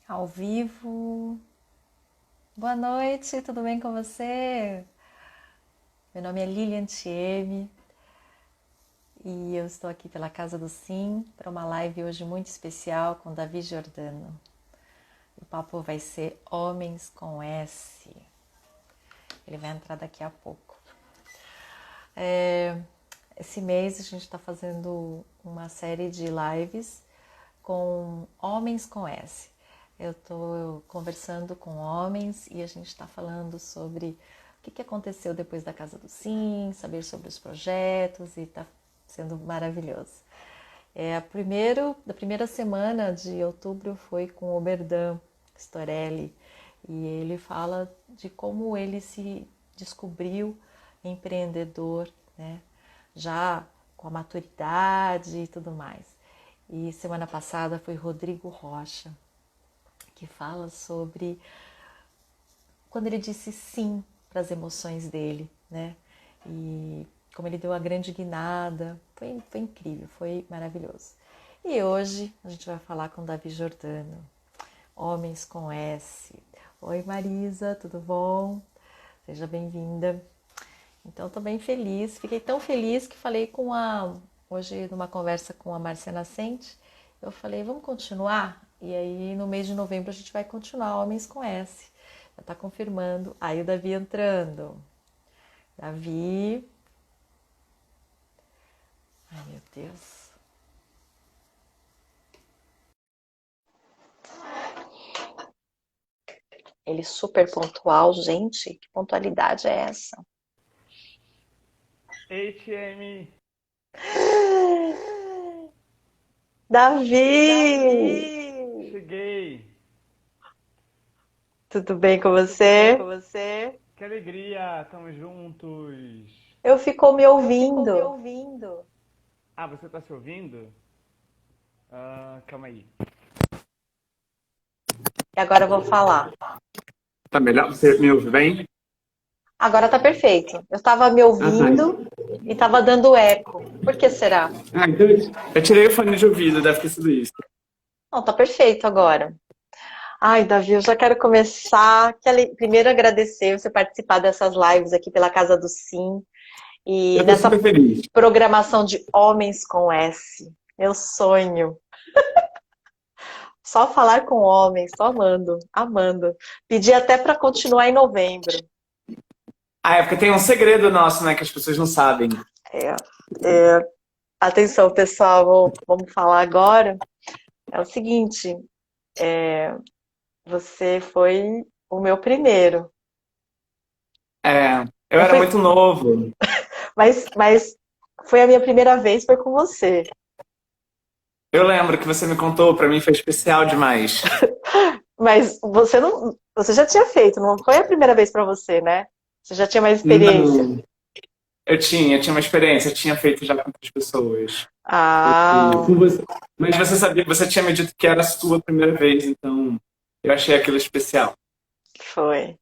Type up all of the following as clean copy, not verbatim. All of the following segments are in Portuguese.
Ao vivo. Boa noite, tudo bem com você? Meu nome é Lilian Thieme e eu estou aqui pela Casa do Sim para uma live hoje muito especial com Davi Giordano. O papo vai ser Homens com S. Ele vai entrar daqui a pouco. Esse mês a gente está fazendo uma série de lives com Homens com S. Eu estou conversando com homens e a gente está falando sobre o que aconteceu depois da Casa do Sim, saber sobre os projetos e está sendo maravilhoso. A primeira semana de outubro foi com o Oberdan Storelli e ele fala de como ele se descobriu empreendedor, né? Já com a maturidade e tudo mais. E semana passada foi Rodrigo Rocha, que fala sobre quando ele disse sim para as emoções dele, né? E como ele deu a grande guinada, foi incrível, foi maravilhoso. E hoje a gente vai falar com Davi Giordano, Homens com S. Oi Marisa, tudo bom? Seja bem-vinda. Então estou bem feliz, fiquei tão feliz que falei hoje numa conversa com a Márcia Nascente, eu falei, vamos continuar? E aí no mês de novembro a gente vai continuar Homens com S. Já está confirmando. Aí o Davi entrando. Davi. Ai meu Deus. Ele super pontual, gente. Que pontualidade é essa? HM. Davi! Cheguei. Tudo bem com Tudo bem você? com você? Que alegria, estamos juntos. Eu fico me Eu fico me ouvindo. ouvindo. Ah, você está se ouvindo? Calma aí. E agora eu vou falar. Tá melhor? Você me ouve bem? Agora tá perfeito. Eu estava me Ah, tá. ouvindo e estava dando eco. Por que será? Então eu tirei o fone de ouvido, deve ter sido isso. Não, tá perfeito agora. Ai, Davi, eu já quero começar. Primeiro agradecer você participar dessas lives aqui pela Casa do Sim e Eu tô nessa super feliz. programação de Homens com S. Meu sonho. Só falar com homens, só amando, amando. Pedi até para continuar em novembro. Ah, é porque tem um segredo nosso, né, que as pessoas não sabem. É, atenção, pessoal, vamos falar agora. É o seguinte, você foi o meu primeiro. É, eu Eu era fui, muito novo. mas foi a minha primeira vez, foi com você. Eu lembro que você me contou, pra mim foi especial demais. Mas você não, você já tinha feito, não foi a primeira vez para você, né? Você já tinha mais experiência. Não, eu tinha uma experiência, eu tinha feito já com outras pessoas. E Ah, com você. Mas você sabia, você tinha me dito que era a sua primeira vez, então eu achei aquilo especial. foi.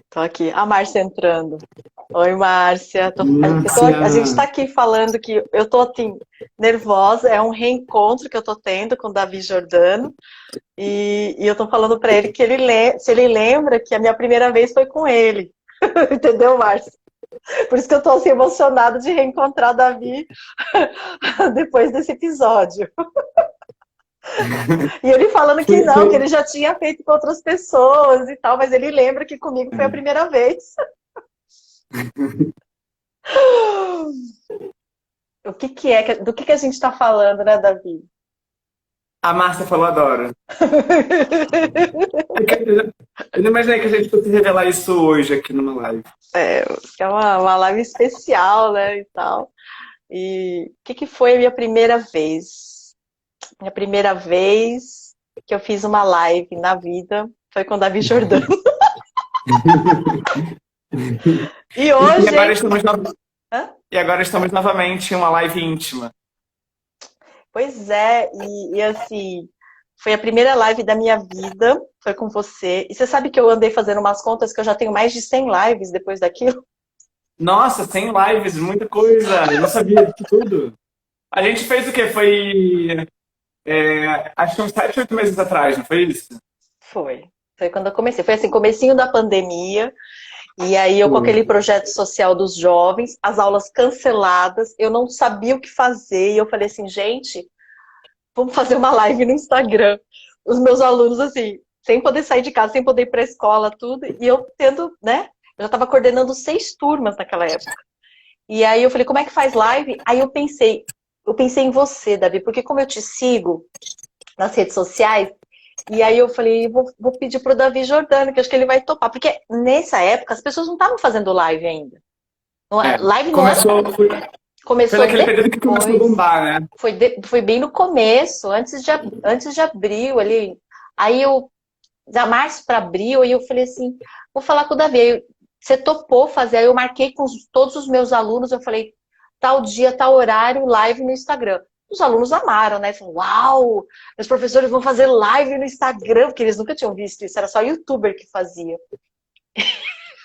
Tô aqui. A Márcia entrando. Oi, Márcia. A Márcia! gente está aqui falando que eu tô assim, nervosa. É um reencontro que eu tô tendo com o Davi Giordano. E eu tô falando para ele que se ele lembra que a minha primeira vez foi com ele. Entendeu, Márcia? Por isso que eu tô assim emocionada de reencontrar o Davi depois desse episódio. E ele falando que Foi, não, que foi. ele já tinha feito com outras pessoas e tal, mas ele lembra que comigo foi a primeira vez. Do que a gente está falando, né, Davi? A Márcia falou, adoro. Eu não imaginei que a gente fosse revelar isso hoje aqui numa live. É uma live especial, né, e tal. E o que foi a minha primeira vez? Minha primeira vez que eu fiz uma live na vida foi com o Davi Jordano. E E hoje, agora hein? estamos, Hã? e agora estamos novamente em uma live íntima. Pois é, e assim, foi a primeira live da minha vida, foi com você. E você sabe que eu andei fazendo umas contas que eu já tenho mais de 100 lives depois daquilo? Nossa, 100 lives, muita coisa. Eu não sabia disso tudo. A gente fez o quê? Foi, acho que uns 7, 8 meses atrás, não foi isso? Foi. Foi quando eu comecei. Foi assim, comecinho da pandemia. E aí eu com aquele projeto social dos jovens, as aulas canceladas, eu não sabia o que fazer. E eu falei assim, gente, vamos fazer uma live no Instagram. Os meus alunos, assim, sem poder sair de casa, sem poder ir para a escola, tudo. E eu tendo, né? Eu já estava coordenando 6 turmas naquela época. E aí eu falei, como é que faz live? Aí eu pensei em você, Davi, porque como eu te sigo nas redes sociais, e aí eu falei, vou pedir pro Davi Jordano, que acho que ele vai topar. Porque nessa época as pessoas não estavam fazendo live ainda. Live não era. Foi Começou naquele período que começou a depois. bombar, né? Foi bem no começo, antes de abril ali. Aí eu, da março para abril, aí eu falei assim, vou falar com o Davi. Aí você topou fazer, aí eu marquei com todos os meus alunos, eu falei, tal dia, tal horário, live no Instagram. Os alunos amaram, né? Falaram, uau, meus professores vão fazer live no Instagram, porque eles nunca tinham visto isso, era só youtuber que fazia.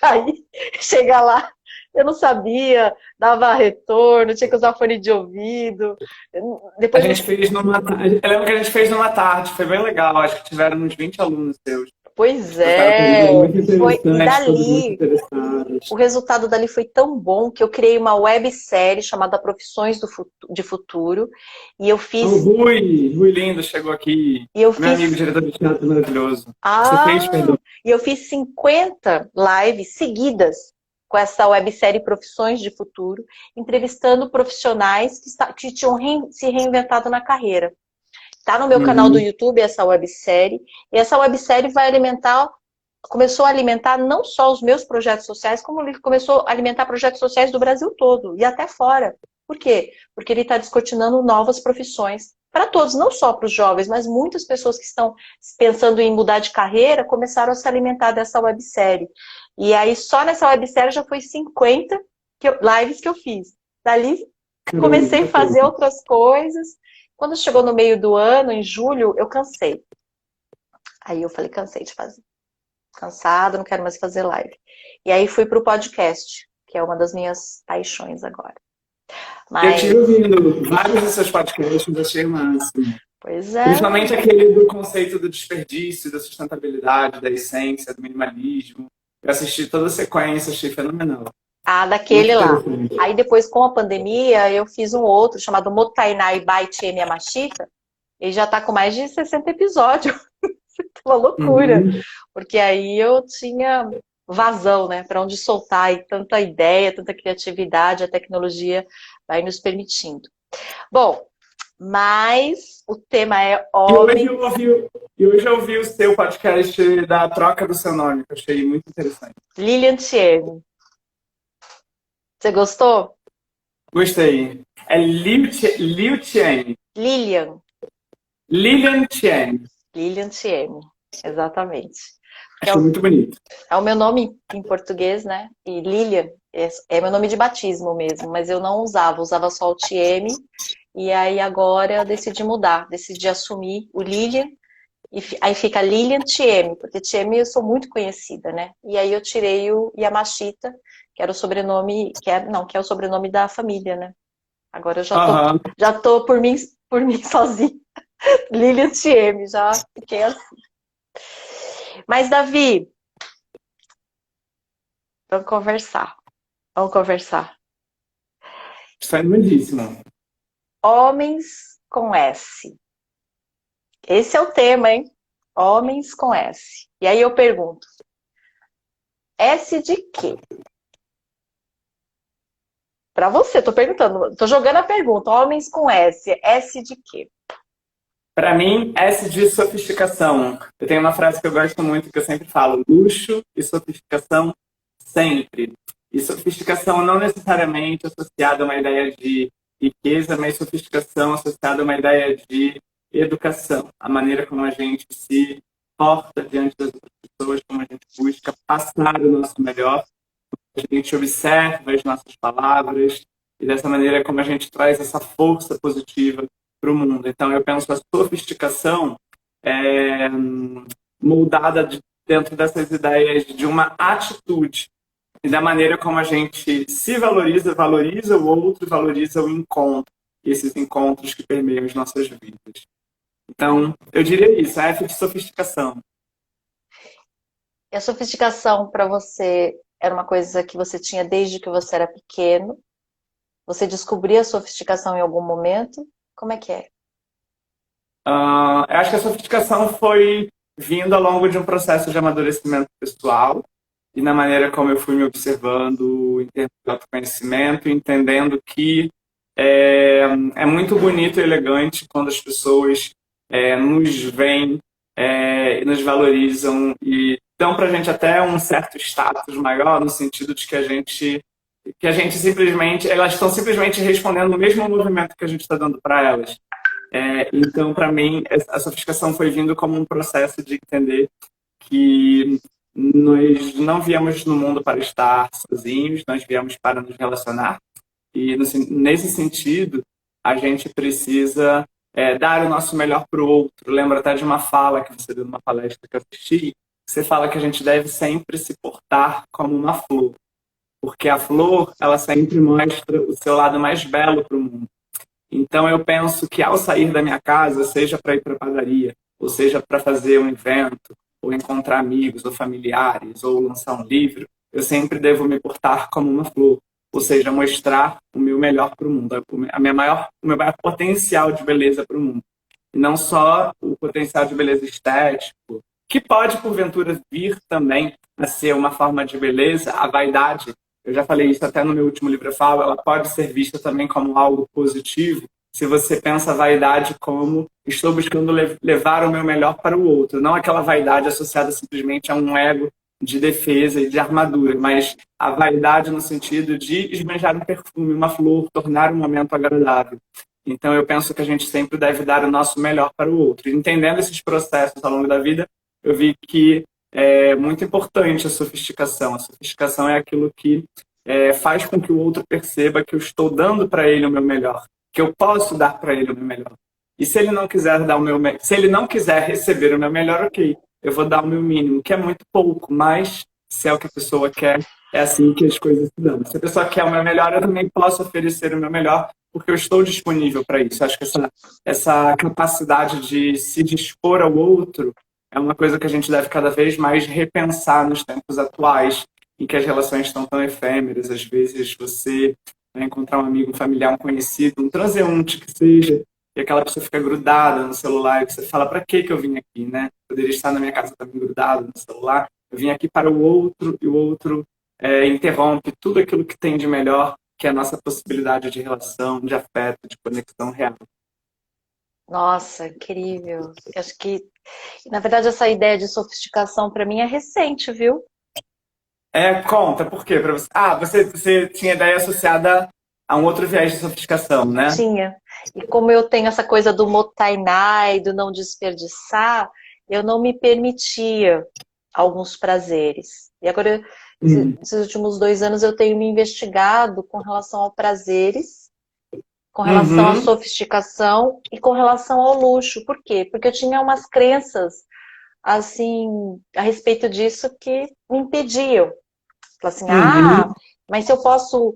Aí, chega lá, eu não sabia, dava retorno, tinha que usar fone de ouvido. A Depois gente fez numa tarde. Eu lembro que a gente fez numa tarde, foi bem legal. Acho que tiveram uns 20 alunos seus. pois Gostaram, foi um dia é, muito e interessante, todos muito dali, interessados. o resultado dali foi tão bom que eu criei uma websérie chamada Profissões de Futuro, e eu Ah, o fiz, Rui Lindo chegou aqui. e eu Meu amigo, fiz, diretor de teatro maravilhoso. Você fez, ah, perdão. e eu fiz 50 lives seguidas com essa websérie Profissões de Futuro, entrevistando profissionais que tinham se reinventado na carreira. Tá no meu canal do Uhum. YouTube essa websérie, e essa websérie vai alimentar, começou a alimentar não só os meus projetos sociais, como ele começou a alimentar projetos sociais do Brasil todo e até fora. Por quê? Porque ele está descortinando novas profissões para todos, não só para os jovens, mas muitas pessoas que estão pensando em mudar de carreira começaram a se alimentar dessa websérie. E aí só nessa websérie já foi 50 lives que eu fiz. Dali Caramba, comecei a muita fazer coisa. outras coisas. Quando chegou no meio do ano, em julho, eu cansei. Aí eu falei, cansei de fazer. Cansado, não quero mais fazer live. E aí fui pro podcast, que é uma das minhas paixões agora. Eu tive Mas, ouvindo vários dos seus podcasts, achei o máximo. pois é. Principalmente aquele do conceito do desperdício, da sustentabilidade, da essência, do minimalismo. Eu assisti toda a sequência, achei fenomenal. Ah, Muito daquele lá. interessante. Aí depois, com a pandemia, eu fiz um outro chamado Motainai by Tiemi Yamashita. E já tá com mais de 60 episódios. Uma loucura. Uhum. Porque aí eu tinha vazão, né? Para onde soltar e tanta ideia, tanta criatividade, a tecnologia vai nos permitindo. Bom, mas o tema é E hoje homem. eu ouvi, e hoje eu ouvi o seu podcast da troca do seu nome, que eu achei muito interessante. Lilian Thieme. Você gostou? Gostei. É Liu Qian. Lilian. Lilian Qian. Lilian Thieme. Exatamente. Que Achei muito bonito. é o meu nome em português, né? E Lilian é meu nome de batismo mesmo, mas eu não usava só o Thieme. E aí agora eu decidi mudar, decidi assumir o Lilian. E aí fica Lilian Thieme, porque Thieme eu sou muito conhecida, né? E aí eu tirei o Yamashita, que era o sobrenome, que é o sobrenome da família, né? Agora eu Aham. já tô por mim sozinha. Lilian Thieme, já fiquei assim. Mas Davi, vamos conversar. Vamos conversar. Está lindíssimo. Homens com S. Esse é o tema, hein? Homens com S. E aí eu pergunto, S de quê? Para você, tô perguntando, tô jogando a pergunta. Homens com S, S de quê? Para mim, S de sofisticação. Eu tenho uma frase que eu gosto muito, que eu sempre falo: luxo e sofisticação sempre. E sofisticação não necessariamente associada a uma ideia de riqueza, mas sofisticação associada a uma ideia de educação. A maneira como a gente se porta diante das outras pessoas, como a gente busca passar o nosso melhor, a gente observa as nossas palavras e dessa maneira como a gente traz essa força positiva para o mundo. Então, eu penso a sofisticação é, moldada dentro dessas ideias de uma atitude e da maneira como a gente se valoriza, valoriza o outro, valoriza o encontro, e esses encontros que permeiam as nossas vidas. Então, eu diria isso, a F de sofisticação. E a sofisticação para você era uma coisa que você tinha desde que você era pequeno? Você descobriu a sofisticação em algum momento? Como é que é? Eu acho que a sofisticação foi vindo ao longo de um processo de amadurecimento pessoal e na maneira como eu fui me observando em termos de autoconhecimento, entendendo que é, é muito bonito e elegante quando as pessoas nos veem, nos valorizam e dão para a gente até um certo status maior, no sentido de que a gente simplesmente, elas estão simplesmente respondendo no mesmo movimento que a gente está dando para elas. Então, para mim, a sofisticação foi vindo como um processo de entender que nós não viemos no mundo para estar sozinhos, nós viemos para nos relacionar. E, nesse sentido, a gente precisa dar o nosso melhor para o outro. Lembro até de uma fala que você deu numa palestra que eu assisti, você fala que a gente deve sempre se portar como uma flor, porque a flor, ela sempre mostra o seu lado mais belo para o mundo. Então, eu penso que ao sair da minha casa, seja para ir para a padaria, ou seja para fazer um evento, ou encontrar amigos ou familiares, ou lançar um livro, eu sempre devo me portar como uma flor, ou seja, mostrar o meu melhor para o mundo, o meu maior potencial de beleza para o mundo. E não só o potencial de beleza estético, que pode, porventura, vir também a ser uma forma de beleza, a vaidade. Eu já falei isso até no meu último livro, eu falo, ela pode ser vista também como algo positivo, se você pensa a vaidade como estou buscando levar o meu melhor para o outro, não aquela vaidade associada simplesmente a um ego de defesa e de armadura, mas a vaidade no sentido de esbanjar um perfume, uma flor, tornar um momento agradável. Então eu penso que a gente sempre deve dar o nosso melhor para o outro. E entendendo esses processos ao longo da vida, eu vi que é muito importante a sofisticação. A sofisticação é aquilo que faz com que o outro perceba que eu estou dando para ele o meu melhor, que eu posso dar para ele o meu melhor. E se ele não quiser dar se ele não quiser receber o meu melhor, ok, eu vou dar o meu mínimo, que é muito pouco, mas se é o que a pessoa quer, é assim que as coisas se dão. Se a pessoa quer o meu melhor, eu também posso oferecer o meu melhor, porque eu estou disponível para isso. Acho que essa capacidade de se dispor ao outro é uma coisa que a gente deve cada vez mais repensar nos tempos atuais, em que as relações estão tão efêmeras. Às vezes você vai encontrar um amigo, um familiar, um conhecido, um transeunte que seja, e aquela pessoa fica grudada no celular, e você fala, para que eu vim aqui, né? Poderia estar na minha casa também grudado no celular. Eu vim aqui para o outro, e o outro interrompe tudo aquilo que tem de melhor, que é a nossa possibilidade de relação, de afeto, de conexão real. Nossa, incrível. Eu acho que, na verdade, essa ideia de sofisticação para mim é recente, viu? Conta, por quê? Pra você... você tinha ideia associada a um outro viés de sofisticação, né? Tinha. E como eu tenho essa coisa do motainar, do não desperdiçar, eu não me permitia alguns prazeres. E agora, esses últimos 2 anos, eu tenho me investigado com relação a prazeres, com relação à Uhum. sofisticação e com relação ao luxo. Por quê? Porque eu tinha umas crenças, assim, a respeito disso que me impediam. Fala assim, Uhum. mas se eu posso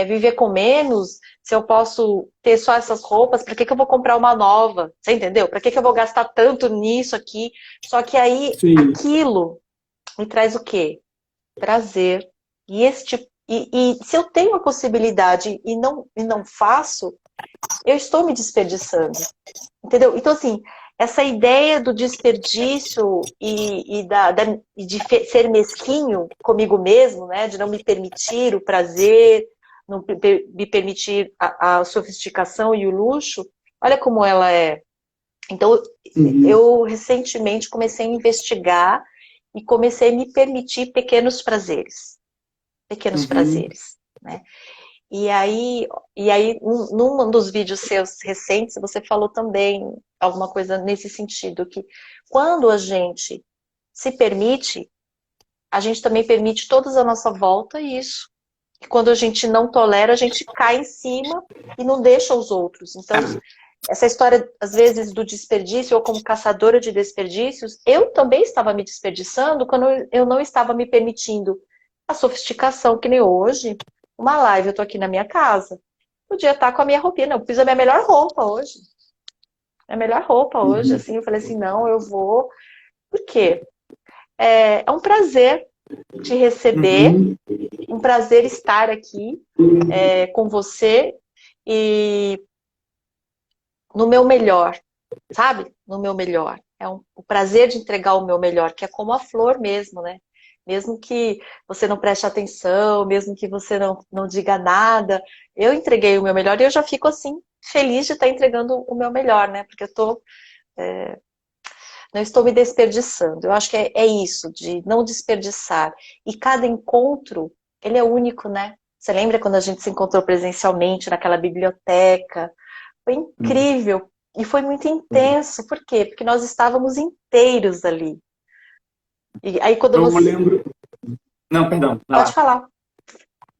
viver com menos, se eu posso ter só essas roupas, para que eu vou comprar uma nova? Você entendeu? Para que eu vou gastar tanto nisso aqui? Só que aí Sim. aquilo me traz o quê? Prazer. E se eu tenho a possibilidade e não faço, eu estou me desperdiçando. Entendeu? Então, assim, essa ideia do desperdício e de ser mesquinho comigo mesmo, né? De não me permitir o prazer, não me permitir a sofisticação e o luxo, olha como ela é. Então, Uhum. eu recentemente comecei a investigar e comecei a me permitir pequenos prazeres. Pequenos Uhum. prazeres, né? E aí, num dos vídeos seus recentes, você falou também alguma coisa nesse sentido, que quando a gente se permite, a gente também permite todos à nossa volta isso. E quando a gente não tolera, a gente cai em cima e não deixa os outros. Então, essa história, às vezes, do desperdício, ou como caçadora de desperdícios, eu também estava me desperdiçando quando eu não estava me permitindo a sofisticação, que nem hoje. Uma live, eu tô aqui na minha casa. Podia estar com a minha roupinha. Não, eu fiz a minha melhor roupa hoje. Minha melhor roupa hoje, Uhum. assim. Eu falei assim, não, eu vou. Por quê? É um prazer te receber, Uhum. um prazer estar aqui com você e no meu melhor, sabe? No meu melhor. O prazer de entregar o meu melhor, que é como a flor mesmo, né? Mesmo que você não preste atenção, mesmo que você não diga nada, eu entreguei o meu melhor e eu já fico assim, feliz de estar entregando o meu melhor, né? Porque não estou me desperdiçando. Eu acho que é isso, de não desperdiçar. E cada encontro, ele é único, né? Você lembra quando a gente se encontrou presencialmente naquela biblioteca? Foi incrível e foi muito intenso. Por quê? Porque nós estávamos inteiros ali. E aí quando Eu você... lembro. Não, perdão, vai Pode lá. falar.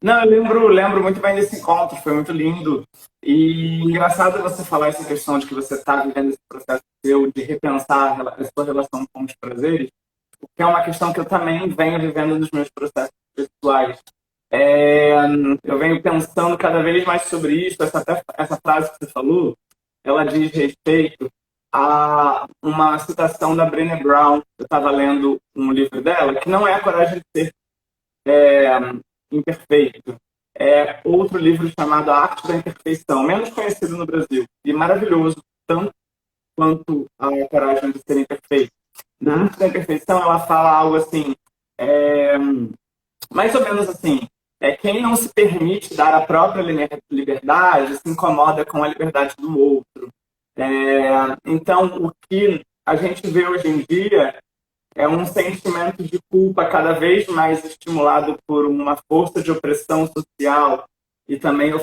Não, eu lembro muito bem desse encontro, foi muito lindo. E engraçado você falar essa questão de que você está vivendo esse processo seu de repensar a sua relação com os prazeres, porque é uma questão que eu também venho vivendo nos meus processos pessoais. É, eu venho pensando cada vez mais sobre isso. Essa frase que você falou, ela diz respeito a uma citação da Brené Brown. Eu estava lendo um livro dela, que não é A Coragem de Ser Imperfeito. É outro livro chamado A Arte da Imperfeição, menos conhecido no Brasil, e maravilhoso, tanto quanto A Coragem de Ser Imperfeito. Na Arte da Imperfeição, ela fala algo assim, é, mais ou menos assim, quem não se permite dar a própria liberdade se incomoda com a liberdade do outro. Então, o que a gente vê hoje em dia é um sentimento de culpa cada vez mais estimulado por uma força de opressão social e também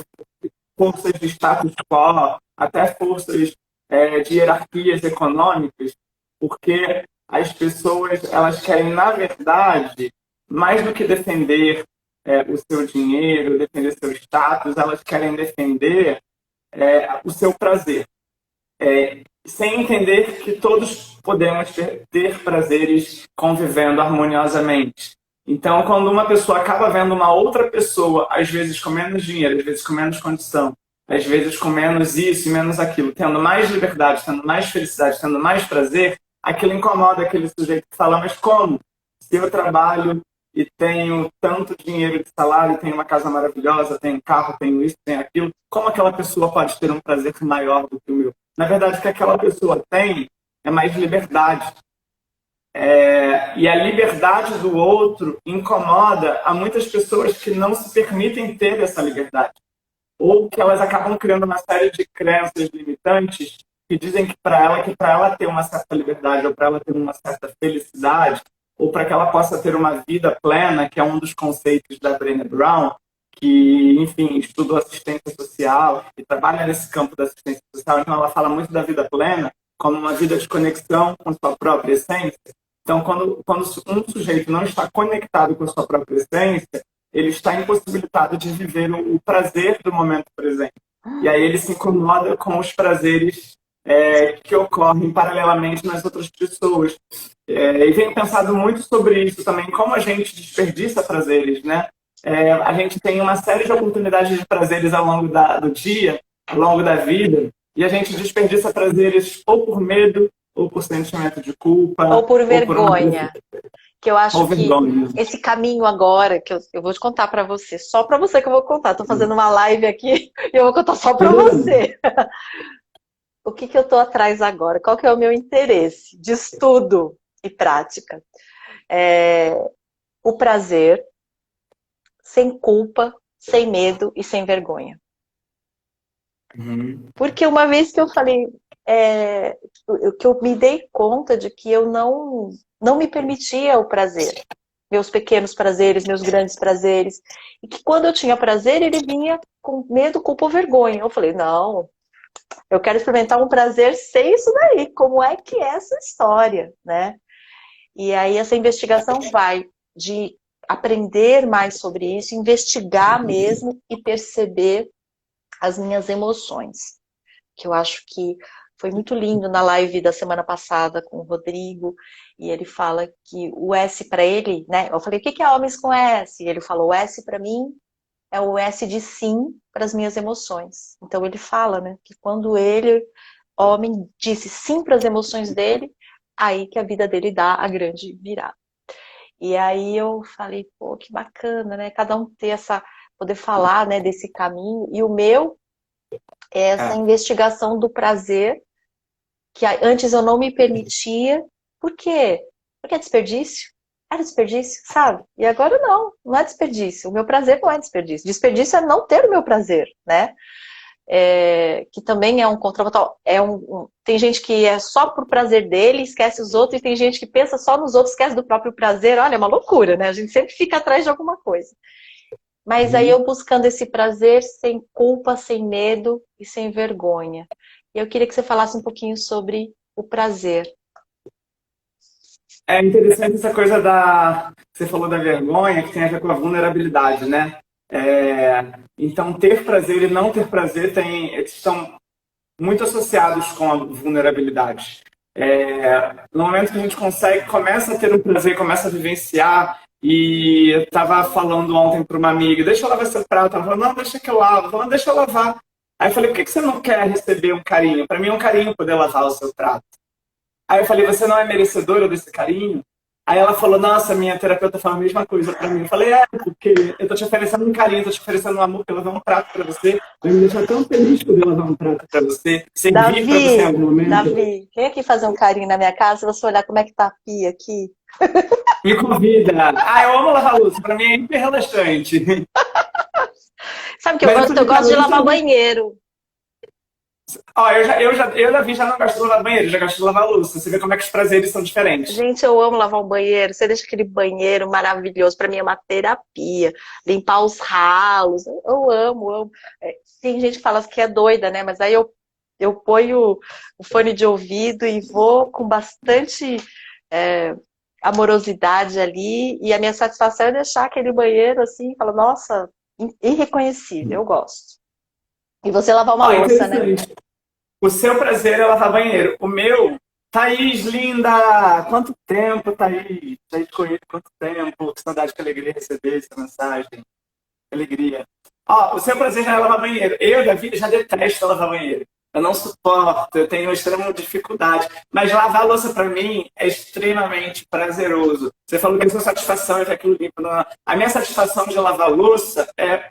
forças de status quo, até forças de hierarquias econômicas, porque as pessoas elas querem, na verdade, mais do que defender o seu dinheiro, defender seu status, elas querem defender o seu prazer, sem entender que todos podemos ter prazeres convivendo harmoniosamente. Então, quando uma pessoa acaba vendo uma outra pessoa, às vezes com menos dinheiro, às vezes com menos condição, às vezes com menos isso e menos aquilo, tendo mais liberdade, tendo mais felicidade, tendo mais prazer, aquilo incomoda aquele sujeito que fala, mas como? Se eu trabalho e tenho tanto dinheiro de salário, tenho uma casa maravilhosa, tenho carro, tenho isso, tenho aquilo, como aquela pessoa pode ter um prazer maior do que o meu? Na verdade, o que aquela pessoa tem é mais liberdade. E a liberdade do outro incomoda a muitas pessoas que não se permitem ter essa liberdade. Ou que elas acabam criando uma série de crenças limitantes que dizem que para ela ter uma certa liberdade, ou para ela ter uma certa felicidade, ou para que ela possa ter uma vida plena, que é um dos conceitos da Brené Brown, que, enfim, estudou assistência social e trabalha nesse campo da assistência social. Então, ela fala muito da vida plena como uma vida de conexão com sua própria essência. Então, quando um sujeito não está conectado com a sua própria essência, ele está impossibilitado de viver o prazer do momento presente. E aí ele se incomoda com os prazeres que ocorrem paralelamente nas outras pessoas. E venho pensado muito sobre isso também, como a gente desperdiça prazeres, né? A gente tem uma série de oportunidades de prazeres ao longo do dia, ao longo da vida, e a gente desperdiça prazeres ou por medo, ou por sentimento de Ou culpa, por ou por uma vergonha. Que eu acho ou que vergonha. esse caminho agora, que eu vou te contar para você, só para você que eu vou contar. Tô fazendo uma live aqui e eu vou contar só para você. O que eu tô atrás agora? Qual que é o meu interesse de estudo e prática? É, o prazer, sem culpa, sem medo e sem vergonha. Uhum. Porque uma vez que eu falei, que eu me dei conta de que eu não me permitia o prazer. Meus pequenos prazeres, meus grandes prazeres. E que quando eu tinha prazer, ele vinha com medo, culpa ou vergonha. Eu falei, não, eu quero experimentar um prazer sem isso daí. Como é que é essa história, né? E aí essa investigação vai de aprender mais sobre isso, investigar mesmo e perceber as minhas emoções. Que eu acho que foi muito lindo na live da semana passada com o Rodrigo, e ele fala que o S para ele, né? Eu falei, o que é homens com S? E ele falou, o S para mim é o S de sim para as minhas emoções. Então ele fala, né, que quando ele, homem, disse sim para as emoções dele, aí que a vida dele dá a grande virada. E aí eu falei, pô, que bacana, né? Cada um ter essa, poder falar, né, desse caminho. E o meu é essa É. investigação do prazer, que antes eu não me permitia. Por quê? Porque é desperdício. Era desperdício, sabe? E agora não, não é desperdício. O meu prazer não é desperdício. Desperdício é não ter o meu prazer, né? Que também é um contraponto. Tem gente que é só por prazer dele, esquece os outros, e tem gente que pensa só nos outros, esquece do próprio prazer. Olha, é uma loucura, né? A gente sempre fica atrás de alguma coisa. Mas aí Uhum. eu buscando esse prazer sem culpa, sem medo e sem vergonha. E eu queria que você falasse um pouquinho sobre o prazer. É interessante essa coisa da. Você falou da vergonha, que tem a ver com a vulnerabilidade, né? Então, ter prazer e não ter prazer estão muito associados com a vulnerabilidade. No momento que a gente começa a ter um prazer, começa a vivenciar, e eu estava falando ontem para uma amiga, deixa eu lavar seu prato, ela falou, não, deixa que eu lavo, falando, deixa eu lavar. Aí eu falei, por que você não quer receber um carinho? Para mim é um carinho poder lavar o seu prato. Aí eu falei, você não é merecedora desse carinho? Aí ela falou, nossa, minha terapeuta fala a mesma coisa pra mim. Eu falei, porque eu tô te oferecendo um carinho, tô te oferecendo um amor pra lavar um prato pra você. Vai me deixar tão feliz poder lavar um prato pra você, servir pra você em Davi, algum momento. Davi, vem aqui fazer um carinho na minha casa, se você olhar como é que tá a pia aqui. Me convida. Ah, eu amo lavar louça, pra mim é hiper relaxante. Sabe o que eu Mas isso gosto? Eu de gosto de calor, lavar banheiro. ó, eu já não gosto de lavar banheiro, já gosto de lavar louça. Você vê como é que os prazeres são diferentes. Gente, eu amo lavar um banheiro. Você deixa aquele banheiro maravilhoso. Para mim é uma terapia. Limpar os ralos. Eu amo, amo. Tem gente que fala que é doida, né? Mas aí eu ponho o fone de ouvido e vou com bastante é, amorosidade ali. E a minha satisfação é deixar aquele banheiro assim, fala, nossa, irreconhecível. Eu gosto. E você lavar uma Ó, louça, né? interessante. O seu prazer é lavar banheiro. O meu, Thaís, linda! Quanto tempo, Thaís? Já te conheço quanto tempo? Que saudade, que alegria receber essa mensagem. Que alegria. Ó, o seu prazer já é lavar banheiro. Eu já detesto lavar banheiro. Eu não suporto, eu tenho uma extrema dificuldade. Mas lavar a louça para mim é extremamente prazeroso. Você falou que a sua satisfação é que aquilo limpa. A minha satisfação de lavar a louça é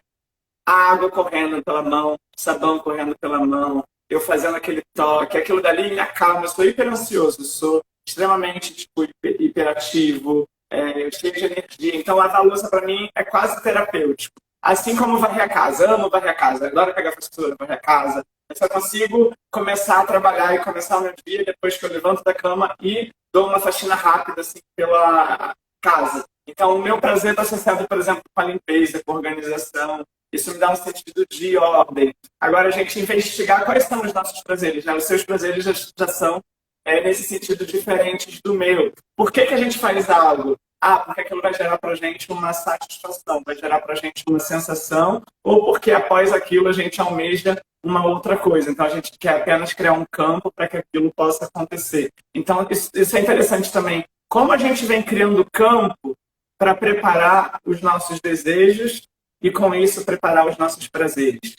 a água correndo pela mão, sabão correndo pela mão, eu fazendo aquele toque, aquilo dali me acalma. Eu sou hiper ansioso, eu sou extremamente tipo, hiperativo, eu cheio de energia. Então, lavar a louça para mim é quase terapêutico. Assim como varrer a casa, amo varrer a casa, adoro pegar a vassoura, varrer a casa. Eu só consigo começar a trabalhar e começar o meu dia depois que eu levanto da cama e dou uma faxina rápida assim, pela casa. Então, o meu prazer está associado, por exemplo, com a limpeza, com a organização. Isso me dá um sentido de ordem. Agora, a gente investigar quais são os nossos prazeres. Né? Os seus prazeres já são, nesse sentido, diferentes do meu. Por que a gente faz algo? Ah, porque aquilo vai gerar para a gente uma satisfação, vai gerar para a gente uma sensação, ou porque após aquilo a gente almeja uma outra coisa. Então, a gente quer apenas criar um campo para que aquilo possa acontecer. Então, isso é interessante também. Como a gente vem criando campo para preparar os nossos desejos e, com isso, preparar os nossos prazeres.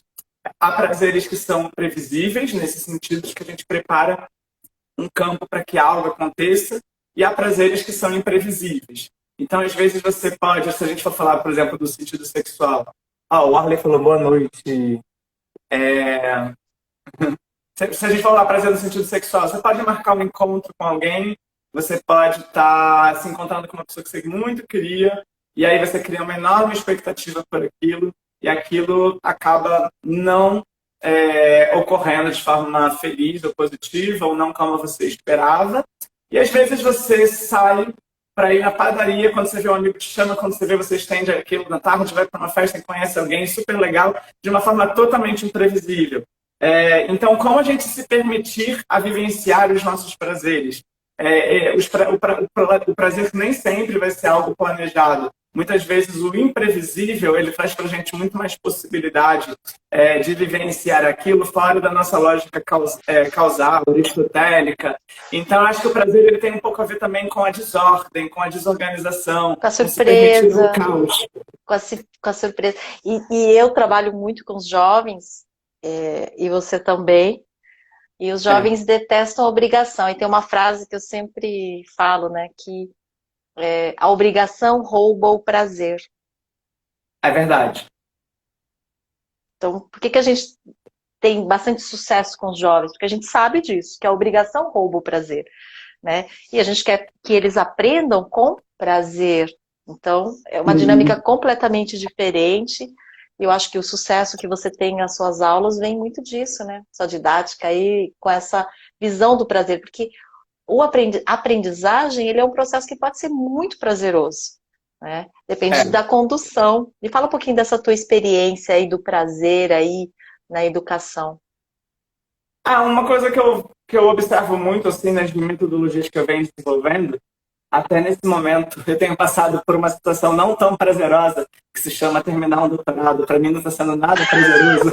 Há prazeres que são previsíveis, nesse sentido de que a gente prepara um campo para que algo aconteça, e há prazeres que são imprevisíveis. Então, às vezes, você pode, se a gente for falar, por exemplo, do sentido sexual. O Arley falou boa noite. É... Se a gente falar prazer no sentido sexual, você pode marcar um encontro com alguém, você pode estar se encontrando com uma pessoa que você muito queria, e aí você cria uma enorme expectativa por aquilo, e aquilo acaba não ocorrendo de forma feliz ou positiva, ou não como você esperava. E às vezes você sai para ir na padaria, quando você vê um amigo te chama, quando você vê você estende aquilo na tarde, vai para uma festa e conhece alguém super legal, de uma forma totalmente imprevisível. Então, como a gente se permitir a vivenciar os nossos prazeres? O prazer nem sempre vai ser algo planejado. Muitas vezes o imprevisível ele traz para a gente muito mais possibilidade de vivenciar aquilo fora da nossa lógica causal, aristotélica. Então, acho que o prazer ele tem um pouco a ver também com a desordem, com a desorganização, Com a com se permitir o surpresa, caos. com a surpresa. E eu trabalho muito com os jovens, e você também. E os É. jovens detestam a obrigação. E tem uma frase que eu sempre falo, né? Que a obrigação rouba o prazer. É verdade. Então, por que a gente tem bastante sucesso com os jovens? Porque a gente sabe disso, que a obrigação rouba o prazer, né? E a gente quer que eles aprendam com prazer. Então, é uma dinâmica Uhum. completamente diferente. Eu acho que o sucesso que você tem nas suas aulas vem muito disso, né? Sua didática aí, com essa visão do prazer. Porque a aprendizagem, ele é um processo que pode ser muito prazeroso, né? Depende É. da condução. Me fala um pouquinho dessa tua experiência aí do prazer aí na educação. Uma coisa que eu observo muito assim nas metodologias que eu venho desenvolvendo, até nesse momento eu tenho passado por uma situação não tão prazerosa, que se chama terminar um doutorado. Para mim não está sendo nada prazeroso.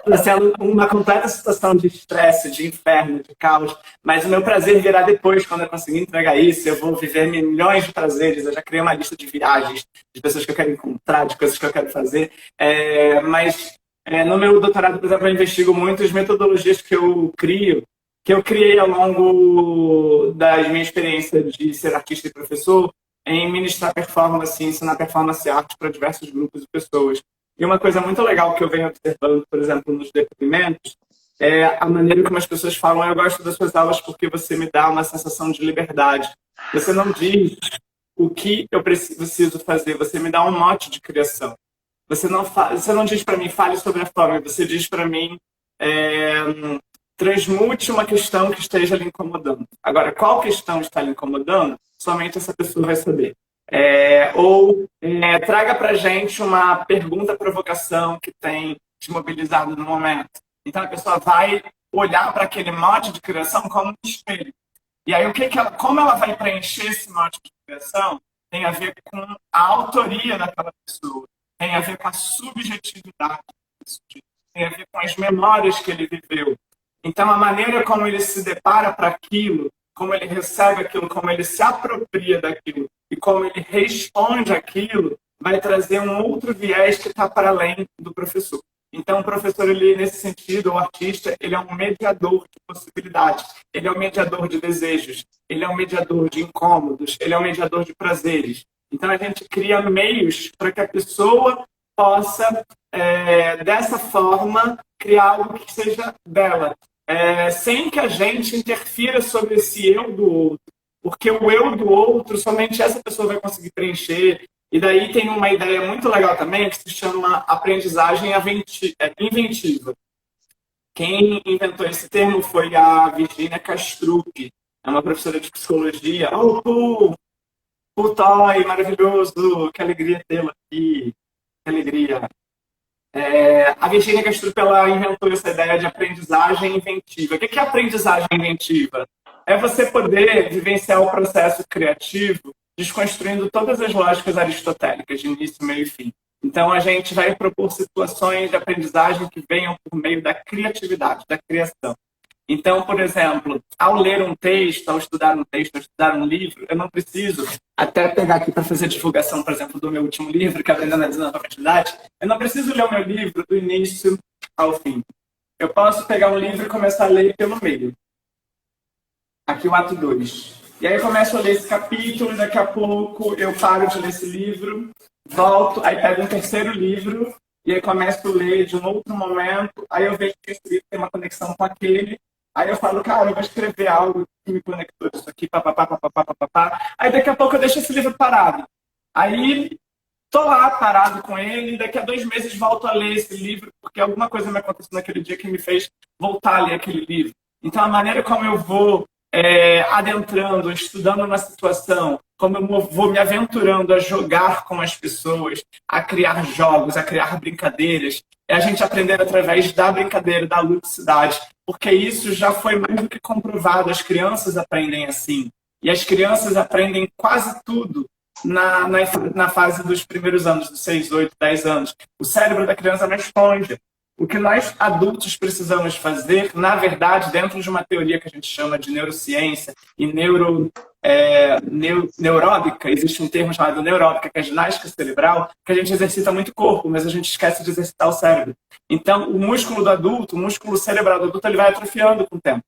Está sendo uma completa situação de estresse, de inferno, de caos. Mas o meu prazer virá depois, quando eu conseguir entregar isso. Eu vou viver milhões de prazeres. Eu já criei uma lista de viagens, de pessoas que eu quero encontrar, de coisas que eu quero fazer. Mas no meu doutorado, por exemplo, eu investigo muito as metodologias que eu crio, que eu criei ao longo da minha experiência de ser artista e professor, em ministrar performance, ensinar performance arte para diversos grupos de pessoas. E uma coisa muito legal que eu venho observando, por exemplo, nos depoimentos, é a maneira como as pessoas falam: eu gosto das suas aulas porque você me dá uma sensação de liberdade. Você não diz o que eu preciso fazer, você me dá um mote de criação. Você não diz para mim, fale sobre a fome, você diz para mim, é, transmute uma questão que esteja lhe incomodando. Agora, qual questão está lhe incomodando, somente essa pessoa vai saber. Traga para a gente uma pergunta, provocação que tem te mobilizado no momento. Então, a pessoa vai olhar para aquele mote de criação como um espelho. E aí, como ela vai preencher esse mote de criação tem a ver com a autoria daquela pessoa, tem a ver com a subjetividade disso, tem a ver com as memórias que ele viveu. Então, a maneira como ele se depara para aquilo, como ele recebe aquilo, como ele se apropria daquilo e como ele responde aquilo, vai trazer um outro viés que está para além do professor. Então, o professor, ele, nesse sentido, o artista, ele é um mediador de possibilidades, ele é um mediador de desejos, ele é um mediador de incômodos, ele é um mediador de prazeres. Então, a gente cria meios para que a pessoa possa, dessa forma, criar algo que seja dela, sem que a gente interfira sobre esse eu do outro, porque o eu do outro, somente essa pessoa vai conseguir preencher. E daí tem uma ideia muito legal também, que se chama aprendizagem inventiva. Quem inventou esse termo foi a Virginia Kastrup, é uma professora de psicologia. O Toy, maravilhoso, que alegria tê-la aqui, que alegria. A Virginia Kastrup, ela inventou essa ideia de aprendizagem inventiva. O que é aprendizagem inventiva? É você poder vivenciar o processo criativo desconstruindo todas as lógicas aristotélicas de início, meio e fim. Então, a gente vai propor situações de aprendizagem que venham por meio da criatividade, da criação. Então, por exemplo, ao ler um texto, ao estudar um texto, ao estudar um livro, eu não preciso, até pegar aqui para fazer divulgação, por exemplo, do meu último livro, que é Aprendendo a Desenvolver a Criatividade, eu não preciso ler o meu livro do início ao fim. Eu posso pegar um livro e começar a ler pelo meio. Aqui o ato 2. E aí eu começo a ler esse capítulo e daqui a pouco eu paro de ler esse livro, volto, aí pego um terceiro livro e aí começo a ler de um outro momento, aí eu vejo que esse livro tem uma conexão com aquele. Aí eu falo, cara, eu vou escrever algo que me conectou isso aqui, papapá, papapá, papapá. Aí daqui a pouco eu deixo esse livro parado. Aí tô lá parado com ele e daqui a 2 meses volto a ler esse livro, porque alguma coisa me aconteceu naquele dia que me fez voltar a ler aquele livro. Então a maneira como eu vou adentrando, estudando uma situação, como eu vou me aventurando a jogar com as pessoas, a criar jogos, a criar brincadeiras, é a gente aprender através da brincadeira, da ludicidade, porque isso já foi mais do que comprovado. As crianças aprendem assim. E as crianças aprendem quase tudo na fase dos primeiros anos, dos 6, 8, 10 anos. O cérebro da criança é uma esponja. O que nós adultos precisamos fazer, na verdade, dentro de uma teoria que a gente chama de neurociência e neuróbica, existe um termo chamado neuróbica, que é a ginástica cerebral, que a gente exercita muito o corpo, mas a gente esquece de exercitar o cérebro. Então, o músculo do adulto, o músculo cerebral do adulto, ele vai atrofiando com o tempo.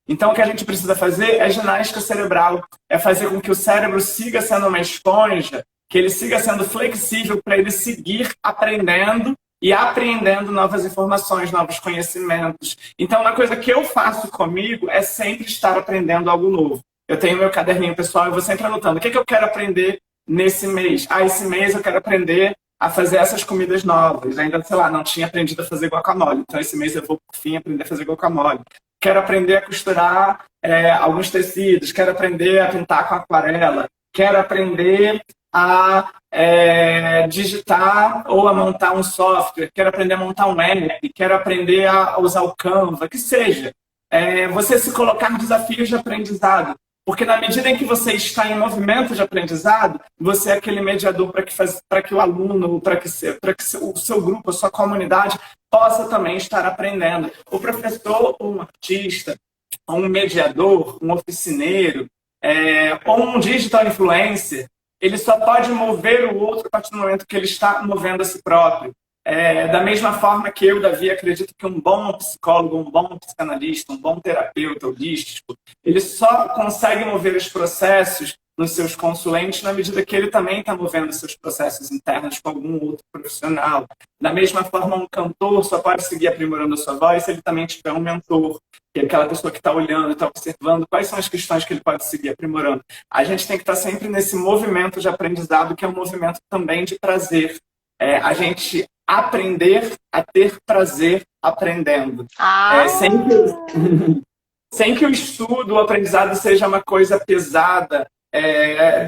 Então, o que a gente precisa fazer é ginástica cerebral, é fazer com que o cérebro siga sendo uma esponja, que ele siga sendo flexível para ele seguir aprendendo e apreendendo novas informações, novos conhecimentos. Então, uma coisa que eu faço comigo é sempre estar aprendendo algo novo. Eu tenho meu caderninho pessoal e vou sempre anotando. O que eu quero aprender nesse mês? Esse mês eu quero aprender a fazer essas comidas novas. Ainda, sei lá, não tinha aprendido a fazer guacamole. Então, esse mês eu vou, por fim, aprender a fazer guacamole. Quero aprender a costurar alguns tecidos. Quero aprender a pintar com aquarela. Quero aprender a digitar ou a montar um software. Quero aprender a montar um app. Quero aprender a usar o Canva. Que seja. Você se colocar desafios de aprendizado. Porque na medida em que você está em movimento de aprendizado, você é aquele mediador para que o aluno, para que o seu grupo, a sua comunidade possa também estar aprendendo. O professor, um artista, um mediador, um oficineiro, ou um digital influencer, ele só pode mover o outro a partir do momento que ele está movendo a si próprio. Da mesma forma que eu, Davi, acredito que um bom psicólogo, um bom psicanalista, um bom terapeuta holístico, ele só consegue mover os processos nos seus consulentes na medida que ele também está movendo os seus processos internos com algum outro profissional. Da mesma forma, um cantor só pode seguir aprimorando a sua voz se ele também tiver um mentor, que é aquela pessoa que está olhando, está observando quais são as questões que ele pode seguir aprimorando. A gente tem que estar sempre nesse movimento de aprendizado, que é um movimento também de prazer. A gente aprender a ter prazer aprendendo. Sem que o estudo, o aprendizado seja uma coisa pesada,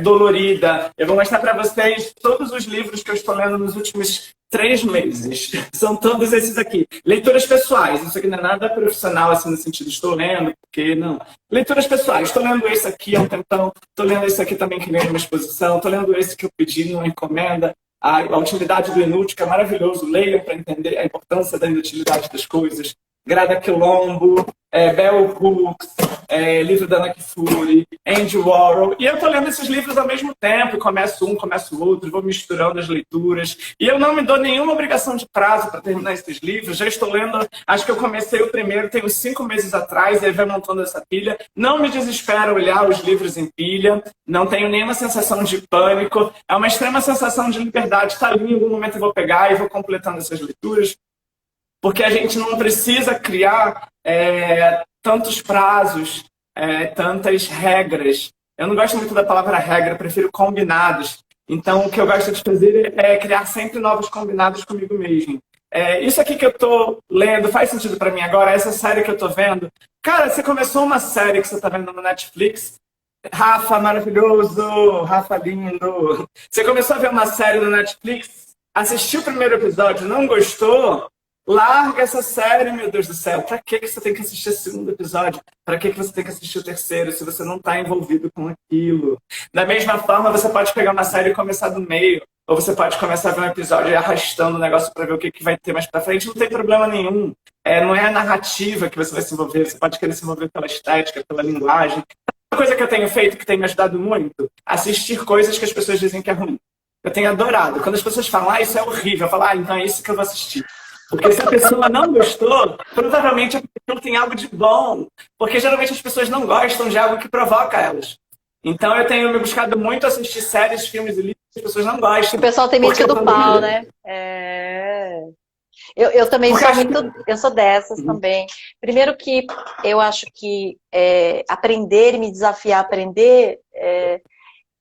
dolorida. Eu vou mostrar para vocês todos os livros que eu estou lendo nos últimos 3 meses. São todos esses aqui. Leituras pessoais. Isso aqui não é nada profissional, assim, no sentido estou lendo, porque não. Leituras pessoais. Estou lendo esse aqui há um tempão. Estou lendo esse aqui também que veio numa exposição. Estou lendo esse que eu pedi numa encomenda. A utilidade do inútil, que é maravilhoso. Leiam para entender a importância da inutilidade das coisas. Grada Quilombo, Bell Hooks, livro da Anna Kfouri, Andy Warhol. E eu estou lendo esses livros ao mesmo tempo. Começo um, começo o outro, vou misturando as leituras. E eu não me dou nenhuma obrigação de prazo para terminar esses livros. Já estou lendo, acho que eu comecei o primeiro, tem uns 5 meses atrás, e aí vai montando essa pilha. Não me desespera olhar os livros em pilha. Não tenho nenhuma sensação de pânico. É uma extrema sensação de liberdade. Está ali, em algum momento eu vou pegar e vou completando essas leituras. Porque a gente não precisa criar tantos prazos, tantas regras. Eu não gosto muito da palavra regra, prefiro combinados. Então, o que eu gosto de fazer é criar sempre novos combinados comigo mesmo. Isso aqui que eu estou lendo faz sentido para mim agora? Essa série que eu estou vendo? Cara, você começou uma série que você está vendo no Netflix. Rafa, maravilhoso! Rafa, lindo! Você começou a ver uma série no Netflix, assistiu o primeiro episódio, não gostou? Larga essa série, meu Deus do céu. Pra que você tem que assistir o segundo episódio? Pra que você tem que assistir o terceiro se você não está envolvido com aquilo? Da mesma forma, você pode pegar uma série e começar do meio. Ou você pode começar a ver um episódio e arrastando o negócio para ver o que vai ter mais pra frente. Não tem problema nenhum. Não é a narrativa que você vai se envolver. Você pode querer se envolver pela estética, pela linguagem. Uma coisa que eu tenho feito, que tem me ajudado muito, assistir coisas que as pessoas dizem que é ruim. Eu tenho adorado. Quando as pessoas falam, isso é horrível, eu falo, então é isso que eu vou assistir. Porque se a pessoa não gostou, provavelmente a pessoa tem algo de bom. Porque geralmente as pessoas não gostam de algo que provoca elas. Então eu tenho me buscado muito assistir séries, filmes e livros que as pessoas não gostam. O pessoal tem metido do pau, né? Eu também sou muito... Eu sou dessas também. Primeiro que eu acho que aprender e me desafiar a aprender,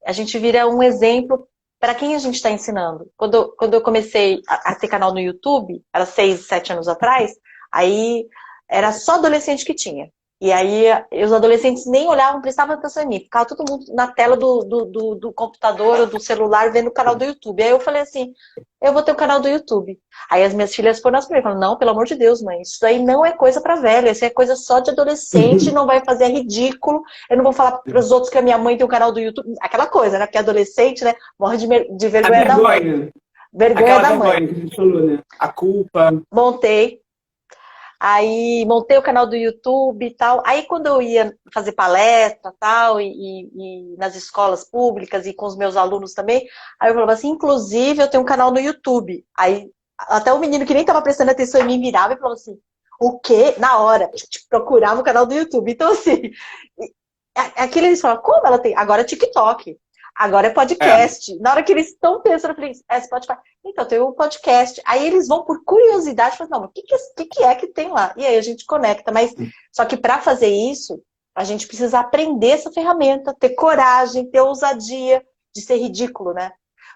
a gente vira um exemplo para quem a gente está ensinando. Quando eu comecei a ter canal no YouTube, era 6, 7 anos atrás, aí era só adolescente que tinha. E aí os adolescentes nem olhavam, prestavam atenção em mim. Ficava todo mundo na tela do computador ou do celular vendo o canal do YouTube. Aí eu falei assim, eu vou ter um canal do YouTube. Aí as minhas filhas foram as primeiras, falaram, não, pelo amor de Deus, mãe, isso aí não é coisa para velho, isso é coisa só de adolescente, não vai fazer, é ridículo. Eu não vou falar para os outros que a minha mãe tem um canal do YouTube. Aquela coisa, né? Porque adolescente, né, morre de vergonha da mãe. Vergonha da mãe. Que a gente falou, né? A culpa. Aí montei o canal do YouTube e tal. Aí quando eu ia fazer palestra tal, e nas escolas públicas e com os meus alunos também, aí eu falava assim, inclusive eu tenho um canal no YouTube. Aí até o menino que nem estava prestando atenção em mim virava e falava assim, O quê? Na hora, procurar no canal do YouTube. Então, assim, aquilo eles falam, como ela tem? Agora é TikTok. Agora é podcast. Na hora que eles estão pensando, eu falei, é Spotify. Então, tem um podcast. Aí eles vão por curiosidade, falam, não, mas o que é que tem lá? E aí a gente conecta. Mas, só que para fazer isso, a gente precisa aprender essa ferramenta, ter coragem, ter ousadia de ser ridículo, né?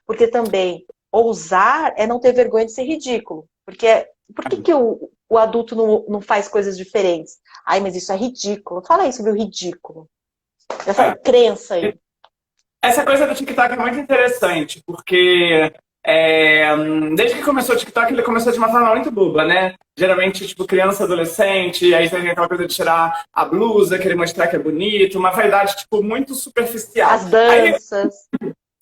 Porque também, ousar é não ter vergonha de ser ridículo. Porque, por que o adulto não faz coisas diferentes? Ai, mas isso é ridículo. Fala aí sobre o ridículo. Essa crença aí. Essa coisa do TikTok é muito interessante, porque desde que começou o TikTok, ele começou de uma forma muito boba, né? Geralmente, tipo, criança, adolescente, aí tem aquela coisa de tirar a blusa, querer mostrar que é bonito, uma vaidade, tipo, muito superficial. As danças.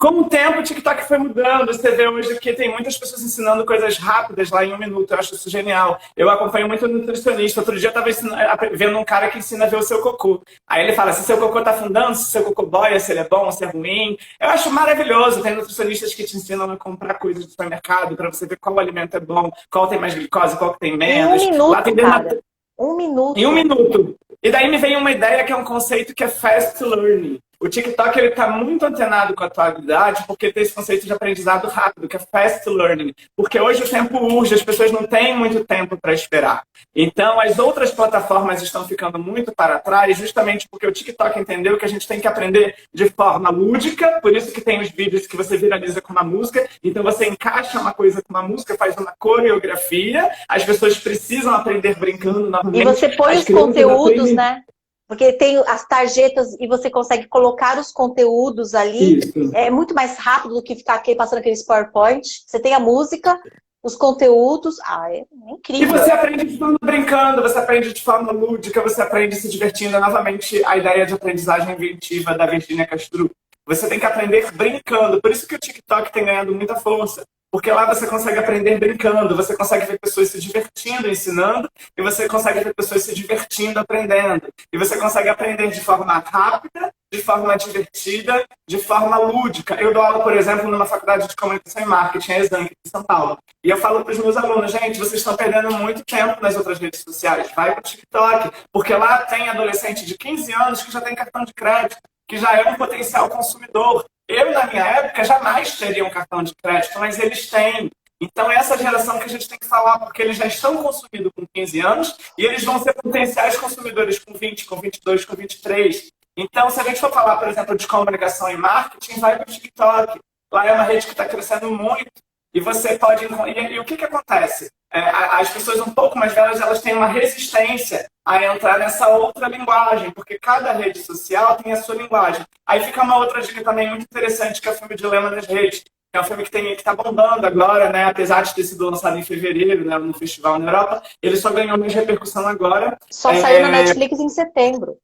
Com o tempo, o TikTok foi mudando. Você vê hoje que tem muitas pessoas ensinando coisas rápidas lá em 1 minuto. Eu acho isso genial. Eu acompanho muito nutricionista. Outro dia eu estava vendo um cara que ensina a ver o seu cocô. Aí ele fala se seu cocô tá afundando, se seu cocô boia, se ele é bom, se é ruim. Eu acho maravilhoso. Tem nutricionistas que te ensinam a comprar coisas do supermercado para você ver qual alimento é bom, qual tem mais glicose, qual que tem menos. Em 1 minuto, lá tem cara. 1 minuto. Em 1 minuto. E daí me vem uma ideia que é um conceito que é fast learning. O TikTok ele está muito antenado com a atualidade porque tem esse conceito de aprendizado rápido, que é fast learning. Porque hoje o tempo urge, as pessoas não têm muito tempo para esperar. Então, as outras plataformas estão ficando muito para trás, justamente porque o TikTok entendeu que a gente tem que aprender de forma lúdica, por isso que tem os vídeos que você viraliza com uma música. Então, você encaixa uma coisa com uma música, faz uma coreografia, as pessoas precisam aprender brincando novamente. E você põe os conteúdos, né? Porque tem as tarjetas e você consegue colocar os conteúdos ali. Isso. É muito mais rápido do que ficar aqui passando aqueles PowerPoint. Você tem a música, os conteúdos. É incrível. E você aprende de forma brincando, você aprende de forma lúdica, você aprende se divertindo. Novamente, a ideia de aprendizagem inventiva da Virginia Castro. Você tem que aprender brincando. Por isso que o TikTok tem ganhado muita força. Porque lá você consegue aprender brincando, você consegue ver pessoas se divertindo ensinando, e você consegue ver pessoas se divertindo aprendendo. E você consegue aprender de forma rápida, de forma divertida, de forma lúdica. Eu dou aula, por exemplo, numa faculdade de comunicação e marketing, a Exanc, de São Paulo. E eu falo para os meus alunos, gente, vocês estão perdendo muito tempo nas outras redes sociais. Vai para o TikTok, porque lá tem adolescente de 15 anos que já tem cartão de crédito, que já é um potencial consumidor. Eu, na minha época, jamais teria um cartão de crédito, mas eles têm. Então, é essa geração que a gente tem que falar, porque eles já estão consumindo com 15 anos e eles vão ser potenciais consumidores com 20, com 22, com 23. Então, se a gente for falar, por exemplo, de comunicação e marketing, vai para o TikTok. Lá é uma rede que está crescendo muito. E você pode... E o que acontece? As pessoas um pouco mais velhas, elas têm uma resistência a entrar nessa outra linguagem, porque cada rede social tem a sua linguagem. Aí fica uma outra dica também muito interessante, que é o filme Dilema das Redes, que é um filme que está bombando agora, né? Apesar de ter sido lançado em fevereiro, né, no festival na Europa, ele só ganhou mais repercussão agora. Só saiu na Netflix em setembro.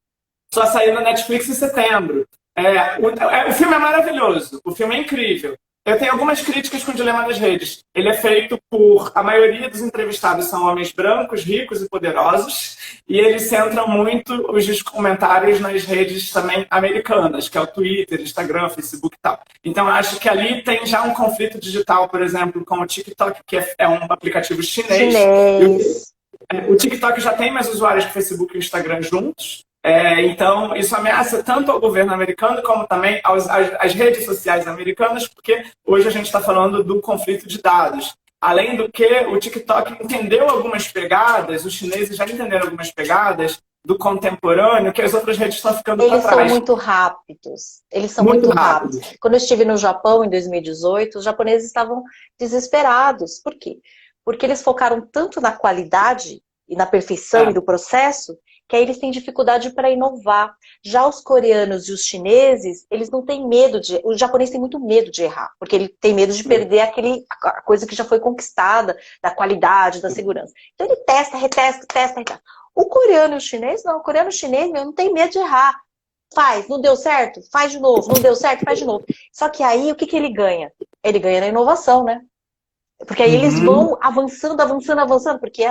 Só saiu na Netflix em setembro. O filme é maravilhoso, o filme é incrível. Eu tenho algumas críticas com o Dilema das Redes. Ele é feito por... A maioria dos entrevistados são homens brancos, ricos e poderosos, e eles centram muito os comentários nas redes também americanas, que é o Twitter, Instagram, Facebook e tal. Então, eu acho que ali tem já um conflito digital, por exemplo, com o TikTok, que é um aplicativo chinês. O TikTok já tem mais usuários que o Facebook e o Instagram juntos. Então, isso ameaça tanto ao governo americano como também às redes sociais americanas, porque hoje a gente está falando do conflito de dados. Além do que, o TikTok entendeu algumas pegadas, os chineses já entenderam algumas pegadas do contemporâneo, que as outras redes estão ficando para trás. Eles são muito rápidos. Eles são muito rápidos. Quando eu estive no Japão, em 2018, os japoneses estavam desesperados. Por quê? Porque eles focaram tanto na qualidade e na perfeição do processo, que aí eles têm dificuldade para inovar. Já os coreanos e os chineses, eles não têm medo de... O japonês tem muito medo de errar, porque ele tem medo de perder a coisa que já foi conquistada, da qualidade, da segurança. Então ele testa, retesta, testa, retesta. O coreano e o chinês, não. O coreano e o chinês, não tem medo de errar. Faz, não deu certo? Faz de novo. Não deu certo? Faz de novo. Só que aí, o que ele ganha? Ele ganha na inovação, né? Porque aí eles vão avançando, porque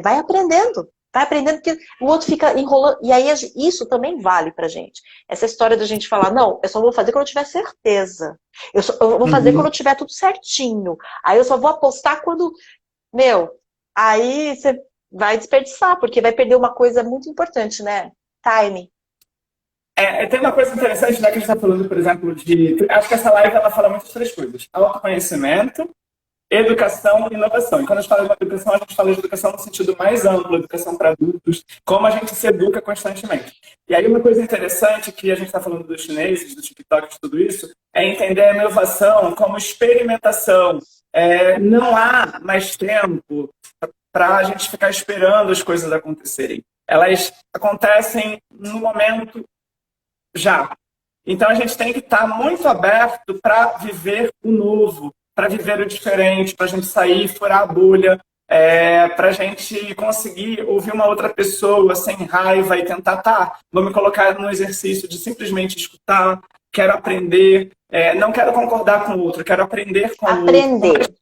vai aprendendo. Vai aprendendo que o outro fica enrolando. E aí isso também vale pra gente. Essa história da gente falar, não, eu só vou fazer quando eu tiver certeza. Eu vou fazer quando eu tiver tudo certinho. Aí eu só vou apostar quando... aí você vai desperdiçar, porque vai perder uma coisa muito importante, né? Time. Tem uma coisa interessante, né, que a gente está falando, por exemplo, de... Acho que essa live ela fala muitas três coisas. Autoconhecimento, educação e inovação. E quando a gente fala de educação, a gente fala de educação no sentido mais amplo, educação para adultos, como a gente se educa constantemente. E aí uma coisa interessante que a gente está falando dos chineses, do TikTok, de tudo isso, é entender a inovação como experimentação. Não há mais tempo para a gente ficar esperando as coisas acontecerem. Elas acontecem no momento já. Então a gente tem que estar muito aberto para viver o novo, para viver o diferente, para a gente sair, furar a bolha, para a gente conseguir ouvir uma outra pessoa sem raiva e tentar, vou me colocar no exercício de simplesmente escutar, quero aprender, não quero concordar com o outro, quero aprender com o outro.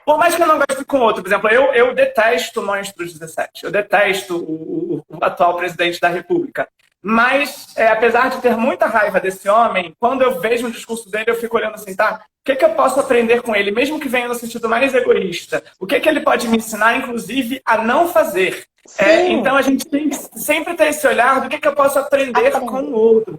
Por mais que eu não goste com o outro, por exemplo, eu detesto o Monstro 17, eu detesto o atual presidente da República. Mas, apesar de ter muita raiva desse homem, quando eu vejo o discurso dele, eu fico olhando assim, tá? O que eu posso aprender com ele, mesmo que venha no sentido mais egoísta? O que ele pode me ensinar, inclusive, a não fazer? Então, a gente tem que sempre ter esse olhar do que eu posso aprender com o outro.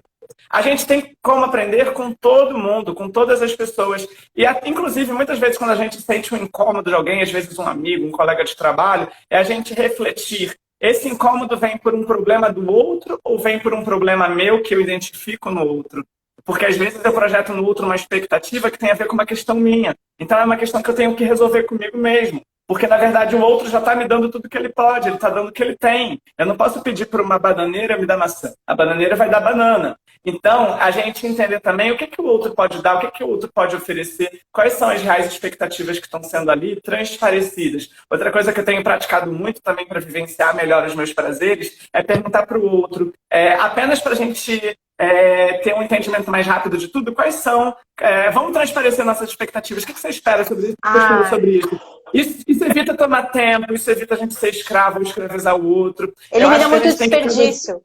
A gente tem como aprender com todo mundo, com todas as pessoas. E, inclusive, muitas vezes, quando a gente sente um incômodo de alguém, às vezes um amigo, um colega de trabalho, é a gente refletir. Esse incômodo vem por um problema do outro ou vem por um problema meu que eu identifico no outro? Porque às vezes eu projeto no outro uma expectativa que tem a ver com uma questão minha. Então é uma questão que eu tenho que resolver comigo mesmo. Porque, na verdade, o outro já está me dando tudo que ele pode, ele está dando o que ele tem. Eu não posso pedir para uma bananeira me dar maçã. A bananeira vai dar banana. Então, a gente entender também o que o outro pode dar, o que o outro pode oferecer, quais são as reais expectativas que estão sendo ali transparecidas. Outra coisa que eu tenho praticado muito também para vivenciar melhor os meus prazeres é perguntar para o outro, apenas para a gente ter um entendimento mais rápido de tudo, quais são, vamos transparecer nossas expectativas, o que você espera sobre isso? O que você espera sobre isso? Isso evita tomar tempo, isso evita a gente ser escravo, escravizar o outro. Elimina muito desperdício.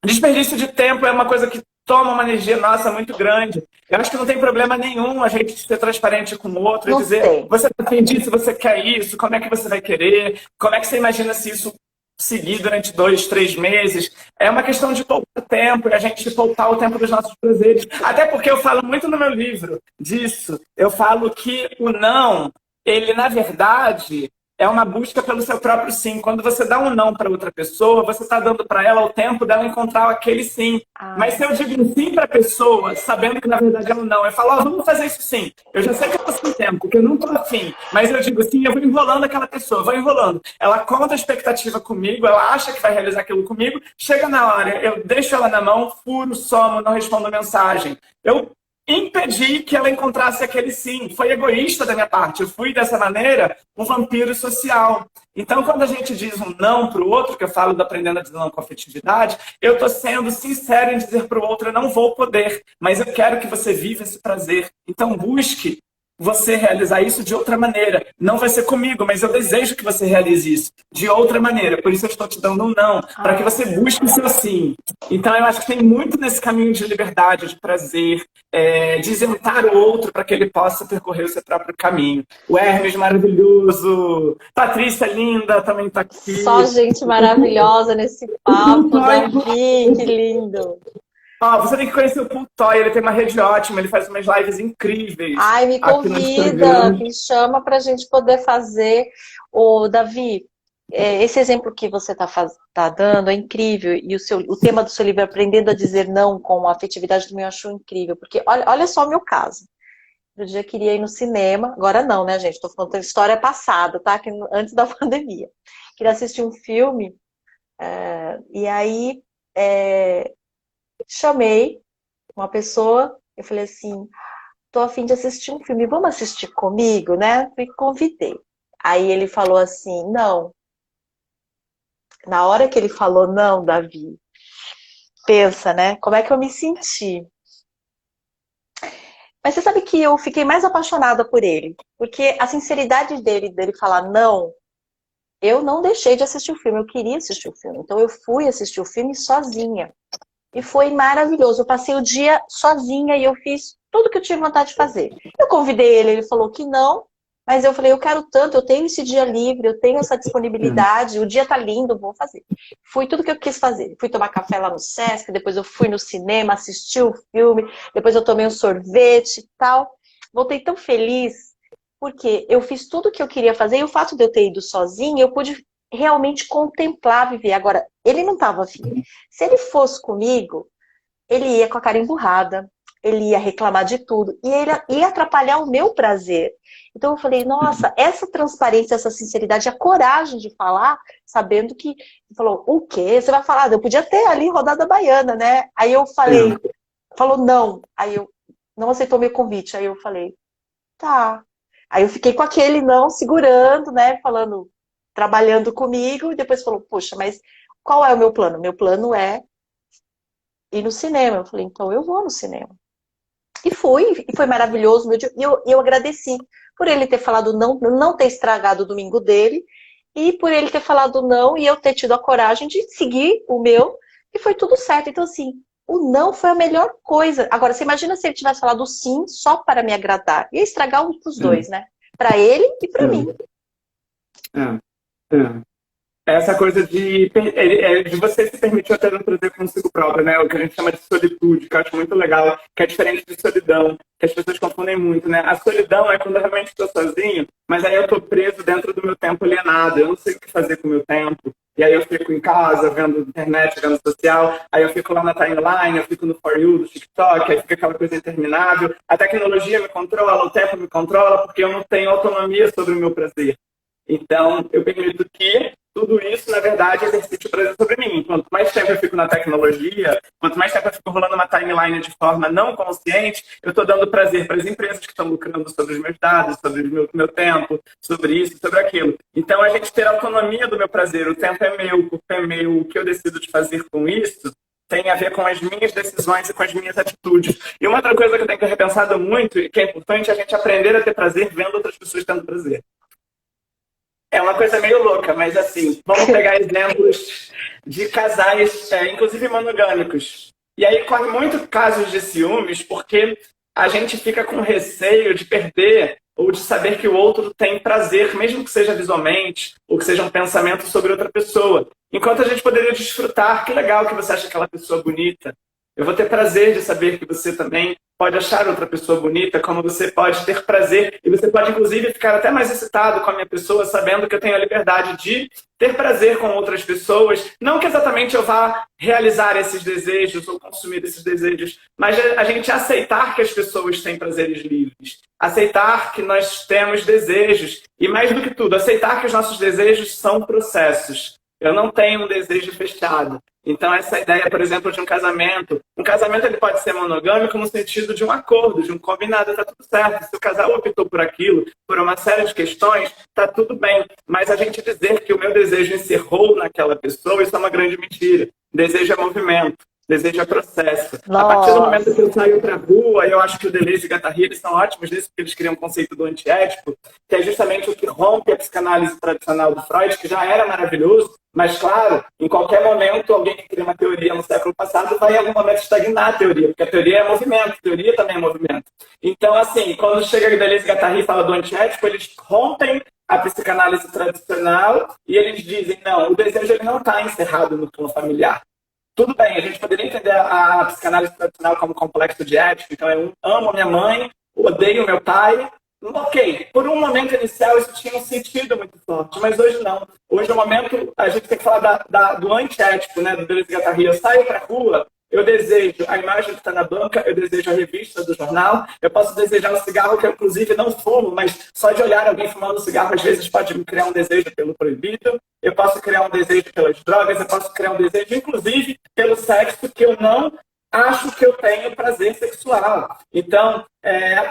Desperdício de tempo é uma coisa que toma uma energia nossa muito grande. Eu acho que não tem problema nenhum a gente ser transparente com o outro e dizer, você está afim disso, você quer isso, como é que você vai querer, como é que você imagina se isso seguir durante 2, 3 meses. É uma questão de poupar tempo e a gente poupar o tempo dos nossos prazeres. Até porque eu falo muito no meu livro disso. Eu falo que o não, ele na verdade é uma busca pelo seu próprio sim. Quando você dá um não para outra pessoa, você está dando para ela o tempo dela encontrar aquele sim. Mas se eu digo um sim para a pessoa, sabendo que na verdade é um não, eu falo, vamos fazer isso sim. Eu já sei que eu estou sem tempo, que eu não estou afim. Mas eu digo sim, eu vou enrolando aquela pessoa, vou enrolando. Ela conta a expectativa comigo, ela acha que vai realizar aquilo comigo, chega na hora, eu deixo ela na mão, furo, somo, não respondo mensagem. Eu impedi que ela encontrasse aquele sim. Foi egoísta da minha parte. Eu fui, dessa maneira, um vampiro social. Então, quando a gente diz um não para o outro, que eu falo do aprendendo a dizer não com afetividade, eu estou sendo sincero em dizer para o outro, eu não vou poder, mas eu quero que você viva esse prazer. Então, busque você realizar isso de outra maneira. Não vai ser comigo, mas eu desejo que você realize isso de outra maneira. Por isso eu estou te dando um não, para que você busque o seu sim. Então eu acho que tem muito nesse caminho de liberdade, de prazer, de isentar o outro para que ele possa percorrer o seu próprio caminho. O Hermes, maravilhoso. Patrícia, linda, também está aqui. Só gente maravilhosa nesse papo, Davi, que lindo. Você tem que conhecer o Paul Toy, ele tem uma rede ótima, ele faz umas lives incríveis. Ai, me convida, me chama para a gente poder fazer. Davi, esse exemplo que você tá dando é incrível, e o tema do seu livro, Aprendendo a Dizer Não com Afetividade, também eu acho incrível, porque olha só o meu caso. No dia eu queria ir no cinema, agora não, né, gente? Estou falando da história passada, tá? Que antes da pandemia. Queria assistir um filme, e aí chamei uma pessoa, eu falei assim, tô a fim de assistir um filme, vamos assistir comigo, né? Me convidei. Aí ele falou assim, não. Na hora que ele falou não, Davi, pensa, né? Como é que eu me senti? Mas você sabe que eu fiquei mais apaixonada por ele, porque a sinceridade dele falar não, eu não deixei de assistir o filme, eu queria assistir o filme, então eu fui assistir o filme sozinha. E foi maravilhoso. Eu passei o dia sozinha e eu fiz tudo que eu tinha vontade de fazer. Eu convidei ele, ele falou que não. Mas eu falei, eu quero tanto, eu tenho esse dia livre, eu tenho essa disponibilidade, o dia tá lindo, vou fazer. Fui tudo que eu quis fazer. Fui tomar café lá no Sesc, depois eu fui no cinema, assisti o filme, depois eu tomei um sorvete e tal. Voltei tão feliz, porque eu fiz tudo o que eu queria fazer, e o fato de eu ter ido sozinha, eu pude realmente contemplar, viver. Agora, ele não estava afim. Se ele fosse comigo, ele ia com a cara emburrada, ele ia reclamar de tudo, e ele ia atrapalhar o meu prazer. Então eu falei, nossa, essa transparência, essa sinceridade, a coragem de falar, sabendo que, ele falou, o quê? Você vai falar? Eu podia ter ali rodada baiana, né? Aí eu falei, falou não. Aí eu não aceitou meu convite. Aí eu falei, tá. Aí eu fiquei com aquele não, segurando, né? Falando, trabalhando comigo, e depois falou, poxa, mas qual é o meu plano? Meu plano é ir no cinema. Eu falei, então eu vou no cinema. E fui, e foi maravilhoso. E eu agradeci por ele ter falado não, não ter estragado o domingo dele, e por ele ter falado não, e eu ter tido a coragem de seguir o meu, e foi tudo certo. Então, assim, o não foi a melhor coisa. Agora, você imagina se ele tivesse falado sim só para me agradar. Ia estragar um dos dois, né? Para ele e para mim. É, é. Essa coisa de você se permitir até não prazer consigo próprio, né? O que a gente chama de solitude, que eu acho muito legal, que é diferente de solidão, que as pessoas confundem muito, né? A solidão é quando eu realmente estou sozinho, mas aí eu estou preso dentro do meu tempo alienado, eu não sei o que fazer com o meu tempo. E aí eu fico em casa, vendo internet, vendo social, aí eu fico lá na timeline, eu fico no For You, do TikTok, aí fica aquela coisa interminável. A tecnologia me controla, o tempo me controla, porque eu não tenho autonomia sobre o meu prazer. Então, eu permito que tudo isso, na verdade, exercite o prazer sobre mim. Quanto mais tempo eu fico na tecnologia, quanto mais tempo eu fico rolando uma timeline de forma não consciente, eu estou dando prazer para as empresas que estão lucrando sobre os meus dados, sobre o meu tempo, sobre isso, sobre aquilo. Então, a gente ter autonomia do meu prazer, o tempo é meu, o corpo é meu, o que eu decido de fazer com isso tem a ver com as minhas decisões e com as minhas atitudes. E uma outra coisa que eu tenho repensado muito, e que é importante, é a gente aprender a ter prazer vendo outras pessoas tendo prazer. É uma coisa meio louca, mas assim, vamos pegar exemplos de casais, inclusive monogâmicos. E aí corre muito casos de ciúmes, porque a gente fica com receio de perder ou de saber que o outro tem prazer, mesmo que seja visualmente, ou que seja um pensamento sobre outra pessoa. Enquanto a gente poderia desfrutar, que legal que você acha aquela pessoa bonita. Eu vou ter prazer de saber que você também pode achar outra pessoa bonita, como você pode ter prazer, e você pode, inclusive, ficar até mais excitado com a minha pessoa, sabendo que eu tenho a liberdade de ter prazer com outras pessoas. Não que exatamente eu vá realizar esses desejos ou consumir esses desejos, mas a gente aceitar que as pessoas têm prazeres livres, aceitar que nós temos desejos, e mais do que tudo, aceitar que os nossos desejos são processos. Eu não tenho um desejo fechado. Então, essa ideia, por exemplo, de um casamento ele pode ser monogâmico no sentido de um acordo, de um combinado, está tudo certo. Se o casal optou por aquilo, por uma série de questões, está tudo bem. Mas a gente dizer que o meu desejo encerrou naquela pessoa, isso é uma grande mentira. Desejo é movimento. Desejo é processo. Nossa. A partir do momento que eu saio para a rua, eu acho que o Deleuze e o Guattari, eles são ótimos nisso, porque eles criam um conceito do antiético, que é justamente o que rompe a psicanálise tradicional do Freud, que já era maravilhoso, mas, claro, em qualquer momento, alguém que cria uma teoria no século passado vai, em algum momento, estagnar a teoria, porque a teoria é movimento, a teoria também é movimento. Então, assim, quando chega o Deleuze e o Guattari e fala do antiético, eles rompem a psicanálise tradicional e eles dizem, não, o desejo ele não está encerrado no plano familiar. Tudo bem, a gente poderia entender a psicanálise tradicional como complexo de ética, então eu amo minha mãe, odeio meu pai. Ok, por um momento inicial isso tinha um sentido muito forte, mas hoje não. Hoje, no momento, a gente tem que falar do antiético, né, do Deleuze e Guattari. Eu saio para a rua, eu desejo a imagem que está na banca, eu desejo a revista do jornal, eu posso desejar um cigarro que eu, inclusive, não fumo, mas só de olhar alguém fumando cigarro, às vezes, pode me criar um desejo pelo proibido, eu posso criar um desejo pelas drogas, eu posso criar um desejo, inclusive, pelo sexo que eu não acho que eu tenho prazer sexual. Então,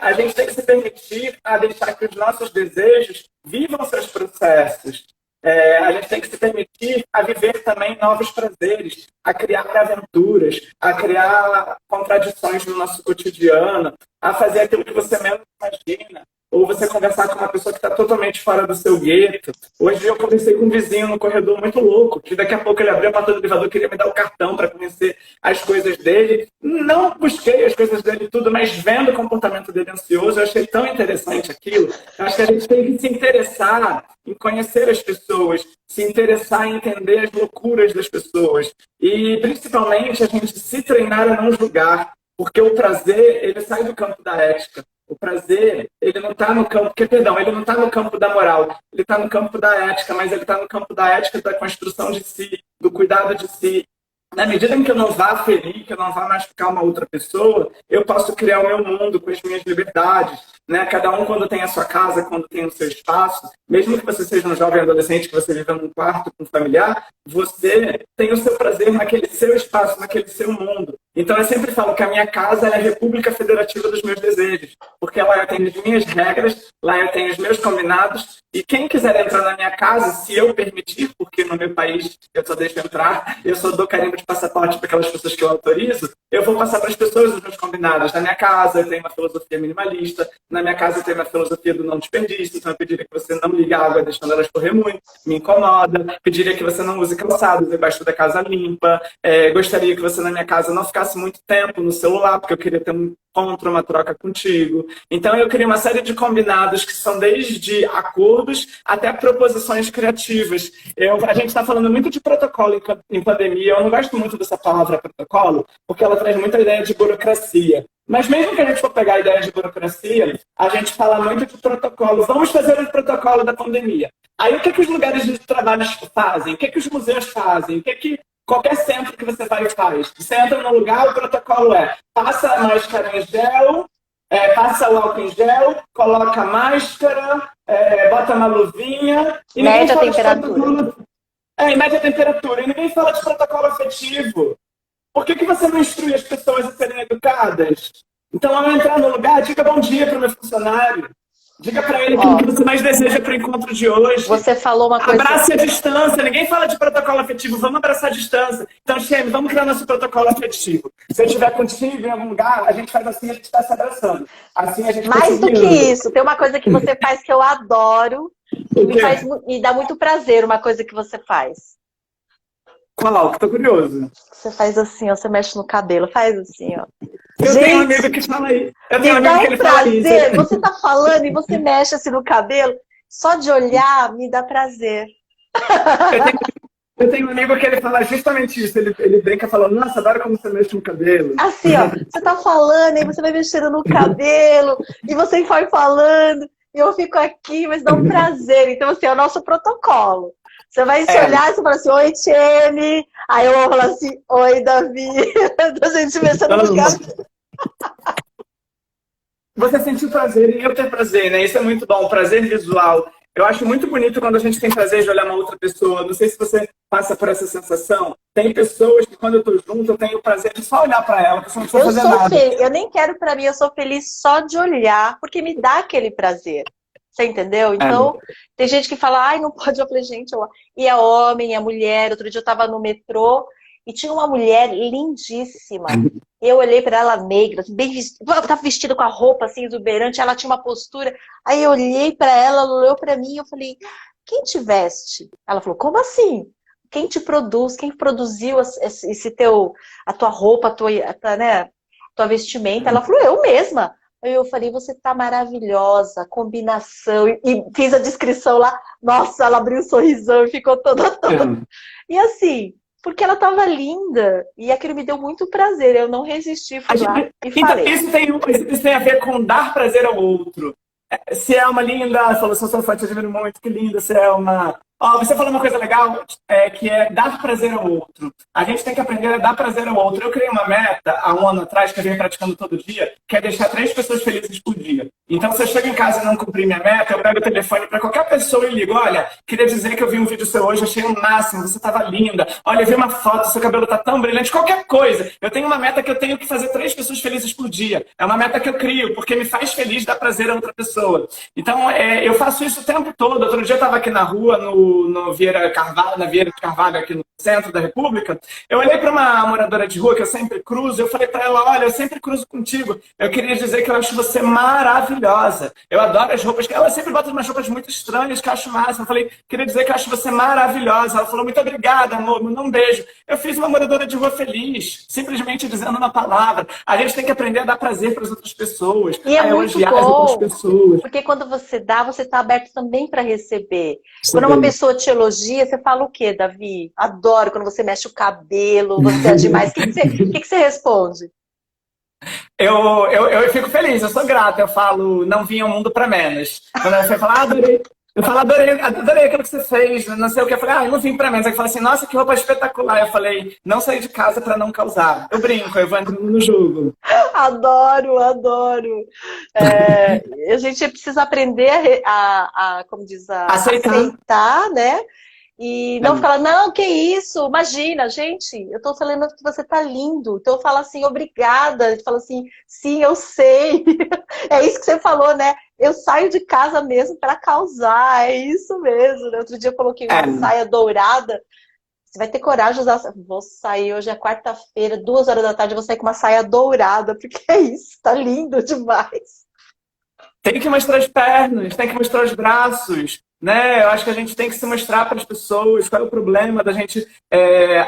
a gente tem que se permitir a deixar que os nossos desejos vivam seus processos. A gente tem que se permitir a viver também novos prazeres, a criar aventuras, a criar contradições no nosso cotidiano, a fazer aquilo que você menos imagina. ou você conversar com uma pessoa que está totalmente fora do seu gueto. Hoje eu conversei com um vizinho no corredor muito louco, que daqui a pouco ele abriu a porta do elevador, queria me dar o cartão para conhecer as coisas dele. Não busquei as coisas dele tudo, mas vendo o comportamento dele ansioso, eu achei tão interessante aquilo. Eu acho que a gente tem que se interessar em conhecer as pessoas, se interessar em entender as loucuras das pessoas. E, principalmente, a gente se treinar a não julgar, porque o prazer, ele sai do campo da ética. O prazer, ele não está no campo, ele não está no campo da moral, ele está no campo da ética, mas ele está no campo da ética, da construção de si, do cuidado de si. Na medida em que eu não vá ferir, que eu não vá machucar uma outra pessoa, eu posso criar o meu mundo com as minhas liberdades. Né? Cada um, quando tem a sua casa, quando tem o seu espaço, mesmo que você seja um jovem adolescente, que você viva num quarto com um familiar, você tem o seu prazer naquele seu espaço, naquele seu mundo. Então, eu sempre falo que a minha casa é a república federativa dos meus desejos, porque lá eu tenho as minhas regras, lá eu tenho os meus combinados, e quem quiser entrar na minha casa, se eu permitir, porque no meu país eu só deixo entrar, eu só dou carimbo de passaporte para aquelas pessoas que eu autorizo, eu vou passar para as pessoas os meus combinados. Na minha casa eu tenho uma filosofia minimalista, na minha casa eu tenho uma filosofia do não desperdício, então eu pediria que você não ligue a água deixando ela escorrer muito, me incomoda, pediria que você não use calçados debaixo da casa limpa, gostaria que você na minha casa não ficasse muito tempo no celular, porque eu queria ter um encontro, uma troca contigo. Então eu criei uma série de combinados que são desde acordos até proposições criativas. A gente está falando muito de protocolo em pandemia, eu não gosto muito dessa palavra protocolo, porque ela traz muita ideia de burocracia. Mas mesmo que a gente for pegar a ideia de burocracia, a gente fala muito de protocolo. Vamos fazer o protocolo da pandemia. Aí o que, que os lugares de trabalho fazem? O que, que os museus fazem? O que, que qualquer centro que você vai faz? Você entra no lugar, o protocolo passa a máscara em gel, passa o álcool em gel, coloca a máscara, bota uma luvinha... E mede a temperatura. E mede a temperatura. E ninguém fala de protocolo afetivo. Por que, que você não instrui as pessoas a serem educadas? Então, ao entrar no lugar, diga bom dia para o meu funcionário. Diga para ele o que você mais deseja para o encontro de hoje. Você falou uma coisa... Abrace a distância. Ninguém fala de protocolo afetivo. Vamos abraçar a distância. Então, Xeme, vamos criar nosso protocolo afetivo. Se eu estiver contigo em algum lugar, a gente faz assim, a gente está se abraçando. Assim a gente mais do que isso, tem uma coisa que você faz que eu adoro. Me dá muito prazer uma coisa que você faz. Qual? Que tô curioso. Você faz assim, ó, você mexe no cabelo, faz assim, ó. Eu tenho um amigo que fala aí. Eu tenho um amigo que ele fala isso. Você tá falando e você mexe assim no cabelo, só de olhar me dá prazer. Eu tenho um amigo que ele fala justamente isso. Ele brinca falando, nossa, adoro como você mexe no cabelo. Assim, ó, você tá falando e você vai mexendo no cabelo e você vai falando e eu fico aqui, mas dá um prazer. Então, assim, é o nosso protocolo. Você vai se olhar e você fala assim, oi, Tiene. Aí eu vou falar assim, oi, Davi. A gente mexendo no cabelo. Você sentiu prazer e eu ter prazer, né? Isso é muito bom, prazer visual. Eu acho muito bonito quando a gente tem prazer de olhar uma outra pessoa. Não sei se você passa por essa sensação. Tem pessoas que quando eu tô junto, eu tenho prazer de só olhar para ela, porque eu não precisa fazer nada. Eu nem quero para mim, eu sou feliz só de olhar, porque me dá aquele prazer. Você entendeu? Então, tem gente que fala, ai, não pode. Eu falei, gente, e é homem, é mulher. Outro dia eu tava no metrô e tinha uma mulher lindíssima. Eu olhei para ela negra, bem vestida, tava vestida com a roupa assim, exuberante, ela tinha uma postura. Aí eu olhei para ela, ela olhou para mim e eu falei, quem te veste? Ela falou, como assim? Quem te produz? Quem produziu a tua roupa, a tua vestimenta? Ela falou, eu mesma. Aí eu falei, você tá maravilhosa, combinação. E fiz a descrição lá. Nossa, ela abriu um sorrisão e ficou toda. E assim, porque ela tava linda. E aquilo me deu muito prazer. Eu não resisti, fui lá e falei. Isso tem a ver com dar prazer ao outro. Se é uma linda, falou, sou sua fã, te admiro muito, que linda. Se é uma... você falou uma coisa legal, que é dar prazer ao outro. A gente tem que aprender a dar prazer ao outro. Eu criei uma meta, há um ano atrás, que eu venho praticando todo dia, que é deixar 3 pessoas felizes por dia. Então, se eu chego em casa e não cumprir minha meta, eu pego o telefone para qualquer pessoa e ligo, olha, queria dizer que eu vi um vídeo seu hoje, achei o máximo, você estava linda. Olha, eu vi uma foto, seu cabelo tá tão brilhante, qualquer coisa. Eu tenho uma meta que eu tenho que fazer 3 pessoas felizes por dia. É uma meta que eu crio, porque me faz feliz dar prazer a outra pessoa. Então, eu faço isso o tempo todo. Outro dia eu estava aqui na rua, no Vieira de Carvalho, aqui no centro da República, eu olhei para uma moradora de rua que eu sempre cruzo, eu falei para ela, olha, eu sempre cruzo contigo, eu queria dizer que eu acho você maravilhosa. maravilhosa. Eu adoro as roupas. Ela sempre bota umas roupas muito estranhas que eu acho massa. Eu falei, queria dizer que eu acho você maravilhosa. Ela falou, muito obrigada, amor, me dá um beijo. Eu fiz uma moradora de rua feliz, simplesmente dizendo uma palavra. A gente tem que aprender a dar prazer para as outras pessoas, E é a muito elogiar as outras bom, pessoas. porque quando você dá, você está aberto também para receber. Quando uma Saber. pessoa te elogia, você fala o quê, Davi? Adoro quando você mexe o cabelo, você é demais. O que que você responde? Eu fico feliz, eu sou grato. Eu falo, não vim ao mundo para menos. Quando você fala, adorei. Eu falo, adorei aquilo que você fez, não sei o que. Eu falei, eu não vim para menos. Aí fala assim, nossa, que roupa espetacular. Eu falei, não saí de casa para não causar. Eu brinco, eu vou entrando no jogo. Adoro, adoro. A gente precisa aprender como diz, a Aceitar. aceitar, né? E não É. falar, não, que isso, imagina, gente, eu tô falando que você tá lindo. Então eu falo assim, obrigada. Ele fala assim, sim, eu sei. É isso que você falou, né? Eu saio de casa mesmo para causar, é isso mesmo, né? Outro dia eu coloquei É. uma saia dourada. Você vai ter coragem de usar. Vou sair hoje é quarta-feira, 2 horas da tarde, eu vou sair com uma saia dourada, porque é isso, tá lindo demais. Tem que mostrar as pernas, tem que mostrar os braços, né? Eu acho que a gente tem que se mostrar para as pessoas. Qual é o problema da gente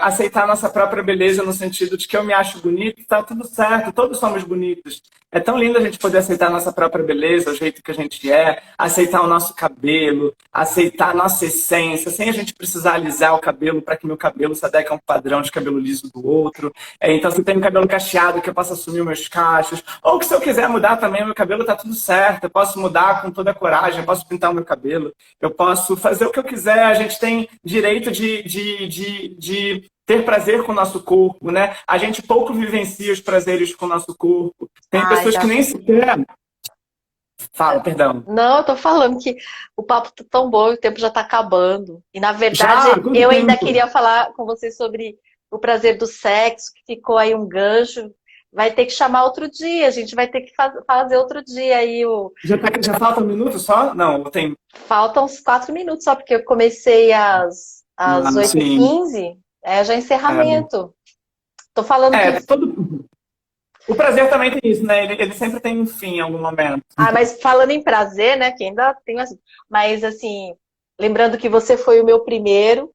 aceitar a nossa própria beleza no sentido de que eu me acho bonito, tá tudo certo, todos somos bonitos. É tão lindo a gente poder aceitar a nossa própria beleza, o jeito que a gente é, aceitar o nosso cabelo, aceitar a nossa essência, sem a gente precisar alisar o cabelo para que meu cabelo se adeque a um padrão de cabelo liso do outro. Então, se eu tenho cabelo cacheado, que eu possa assumir os meus cachos, ou que se eu quiser mudar também o meu cabelo, tá tudo certo, eu posso mudar com toda a coragem, eu posso pintar o meu cabelo, eu posso fazer o que eu quiser, a gente tem direito de ter prazer com o nosso corpo, né? A gente pouco vivencia os prazeres com o nosso corpo. Tem Ai, pessoas que nem sequer... Fala, perdão. não, eu tô falando que o papo tá tão bom e o tempo já tá acabando. E na Já? verdade, Quanto eu ainda tempo? queria falar com você sobre o prazer do sexo, que ficou aí um gancho. Vai ter que chamar outro dia, a gente vai ter que fazer outro dia aí o. Já falta um minuto só? Não, tem... Faltam uns 4 minutos só, porque eu comecei às oito h Sim. 15 já é É, encerramento. Tô falando que. todo... O prazer também tem isso, né? Ele sempre tem um fim em algum momento. Ah, mas falando em prazer, né? Que ainda tem assim. Mas assim, lembrando que você foi o meu primeiro.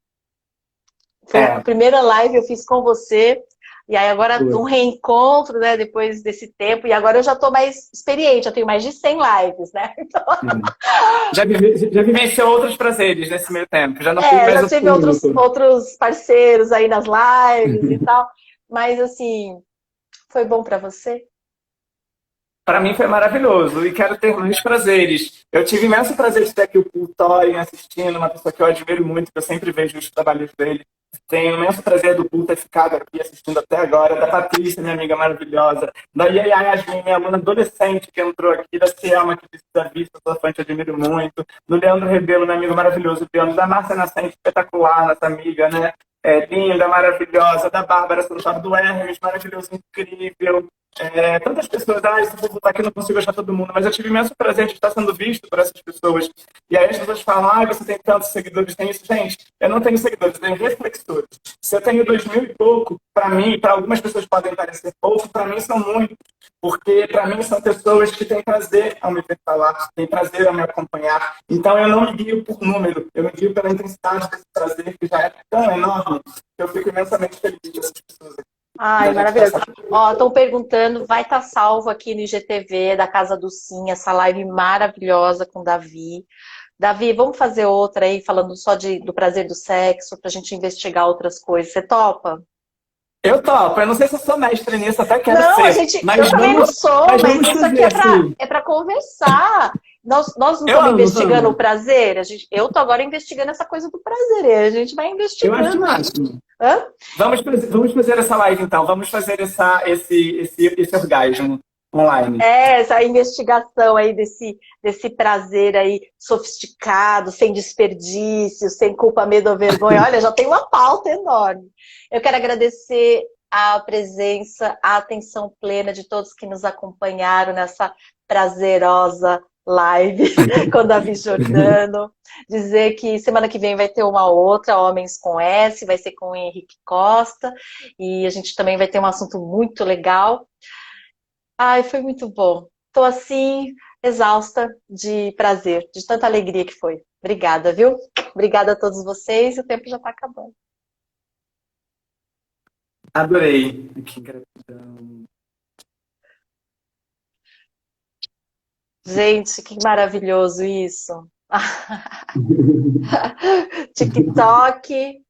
Foi a É, primeira live que eu fiz com você. E aí agora foi. um reencontro, né? Depois desse tempo. E agora eu já tô mais experiente. Eu tenho mais de 100 lives, né? Então, Já vivenciou outros prazeres nesse meio tempo. Já não fui mais já o tive único. outros parceiros aí nas lives e tal. Mas assim, foi bom pra você? Para mim foi maravilhoso e quero ter mais prazeres. Eu tive imenso prazer de ter aqui o Thorin assistindo, uma pessoa que eu admiro muito, que eu sempre vejo os trabalhos dele. Tenho imenso prazer do Paul ter ficado aqui assistindo até agora, da Patrícia, minha amiga maravilhosa, da Yaya Yasmin, minha aluna adolescente que entrou aqui, da Cielma, que disse da vista, sua fã, te admiro muito, do Leandro Rebelo, meu amigo maravilhoso, Leandro, da Márcia Nascente, espetacular, nossa amiga, né? Linda, maravilhosa, da Bárbara Santoro, do Hermes, maravilhoso, incrível. Tantas pessoas, se eu voltar aqui eu não consigo achar todo mundo, mas eu tive imenso prazer de estar sendo visto por essas pessoas. E aí as pessoas falam, você tem tantos seguidores, tem isso. Gente, eu não tenho seguidores, eu tenho reflexores. Se eu tenho 2.000 e pouco, para mim, para algumas pessoas podem parecer pouco, para mim são muitos. Porque para mim são pessoas que têm prazer ao me ver falar, têm prazer ao me acompanhar. Então eu não me guio por número, eu me guio pela intensidade desse prazer que já é tão enorme que eu fico imensamente feliz dessas pessoas aqui. Ai, Da gente estar maravilhoso. só... Ó, estão perguntando, vai estar salvo aqui no IGTV da Casa do Sim, essa live maravilhosa com o Davi. Davi, vamos fazer outra aí, falando só do prazer do sexo, pra gente investigar outras coisas. Você topa? Eu topo, eu não sei se eu sou mestre nisso, até quero Não, ser, eu também não sou, mas mas vamos isso aqui fazer assim. é para conversar. Nós não Eu estamos amo, investigando o vamos. prazer, eu tô agora investigando essa coisa do prazer, e a gente vai Eu acho o investigando. máximo. Hã? Vamos fazer essa live então, vamos fazer esse orgasmo online. Essa investigação aí desse prazer aí sofisticado, sem desperdício, sem culpa, medo ou vergonha. Olha, já tem uma pauta enorme. Eu quero agradecer a presença, a atenção plena de todos que nos acompanharam nessa prazerosa live com Davi Jordano. Dizer que semana que vem vai ter uma outra, Homens com S, vai ser com o Henrique Costa, e a gente também vai ter um assunto muito legal. Ai, foi muito bom. Tô assim, exausta de prazer, de tanta alegria que foi. Obrigada, viu? Obrigada a todos vocês, o tempo já está acabando. Adorei. Que gratidão. Gente, que maravilhoso isso. TikTok,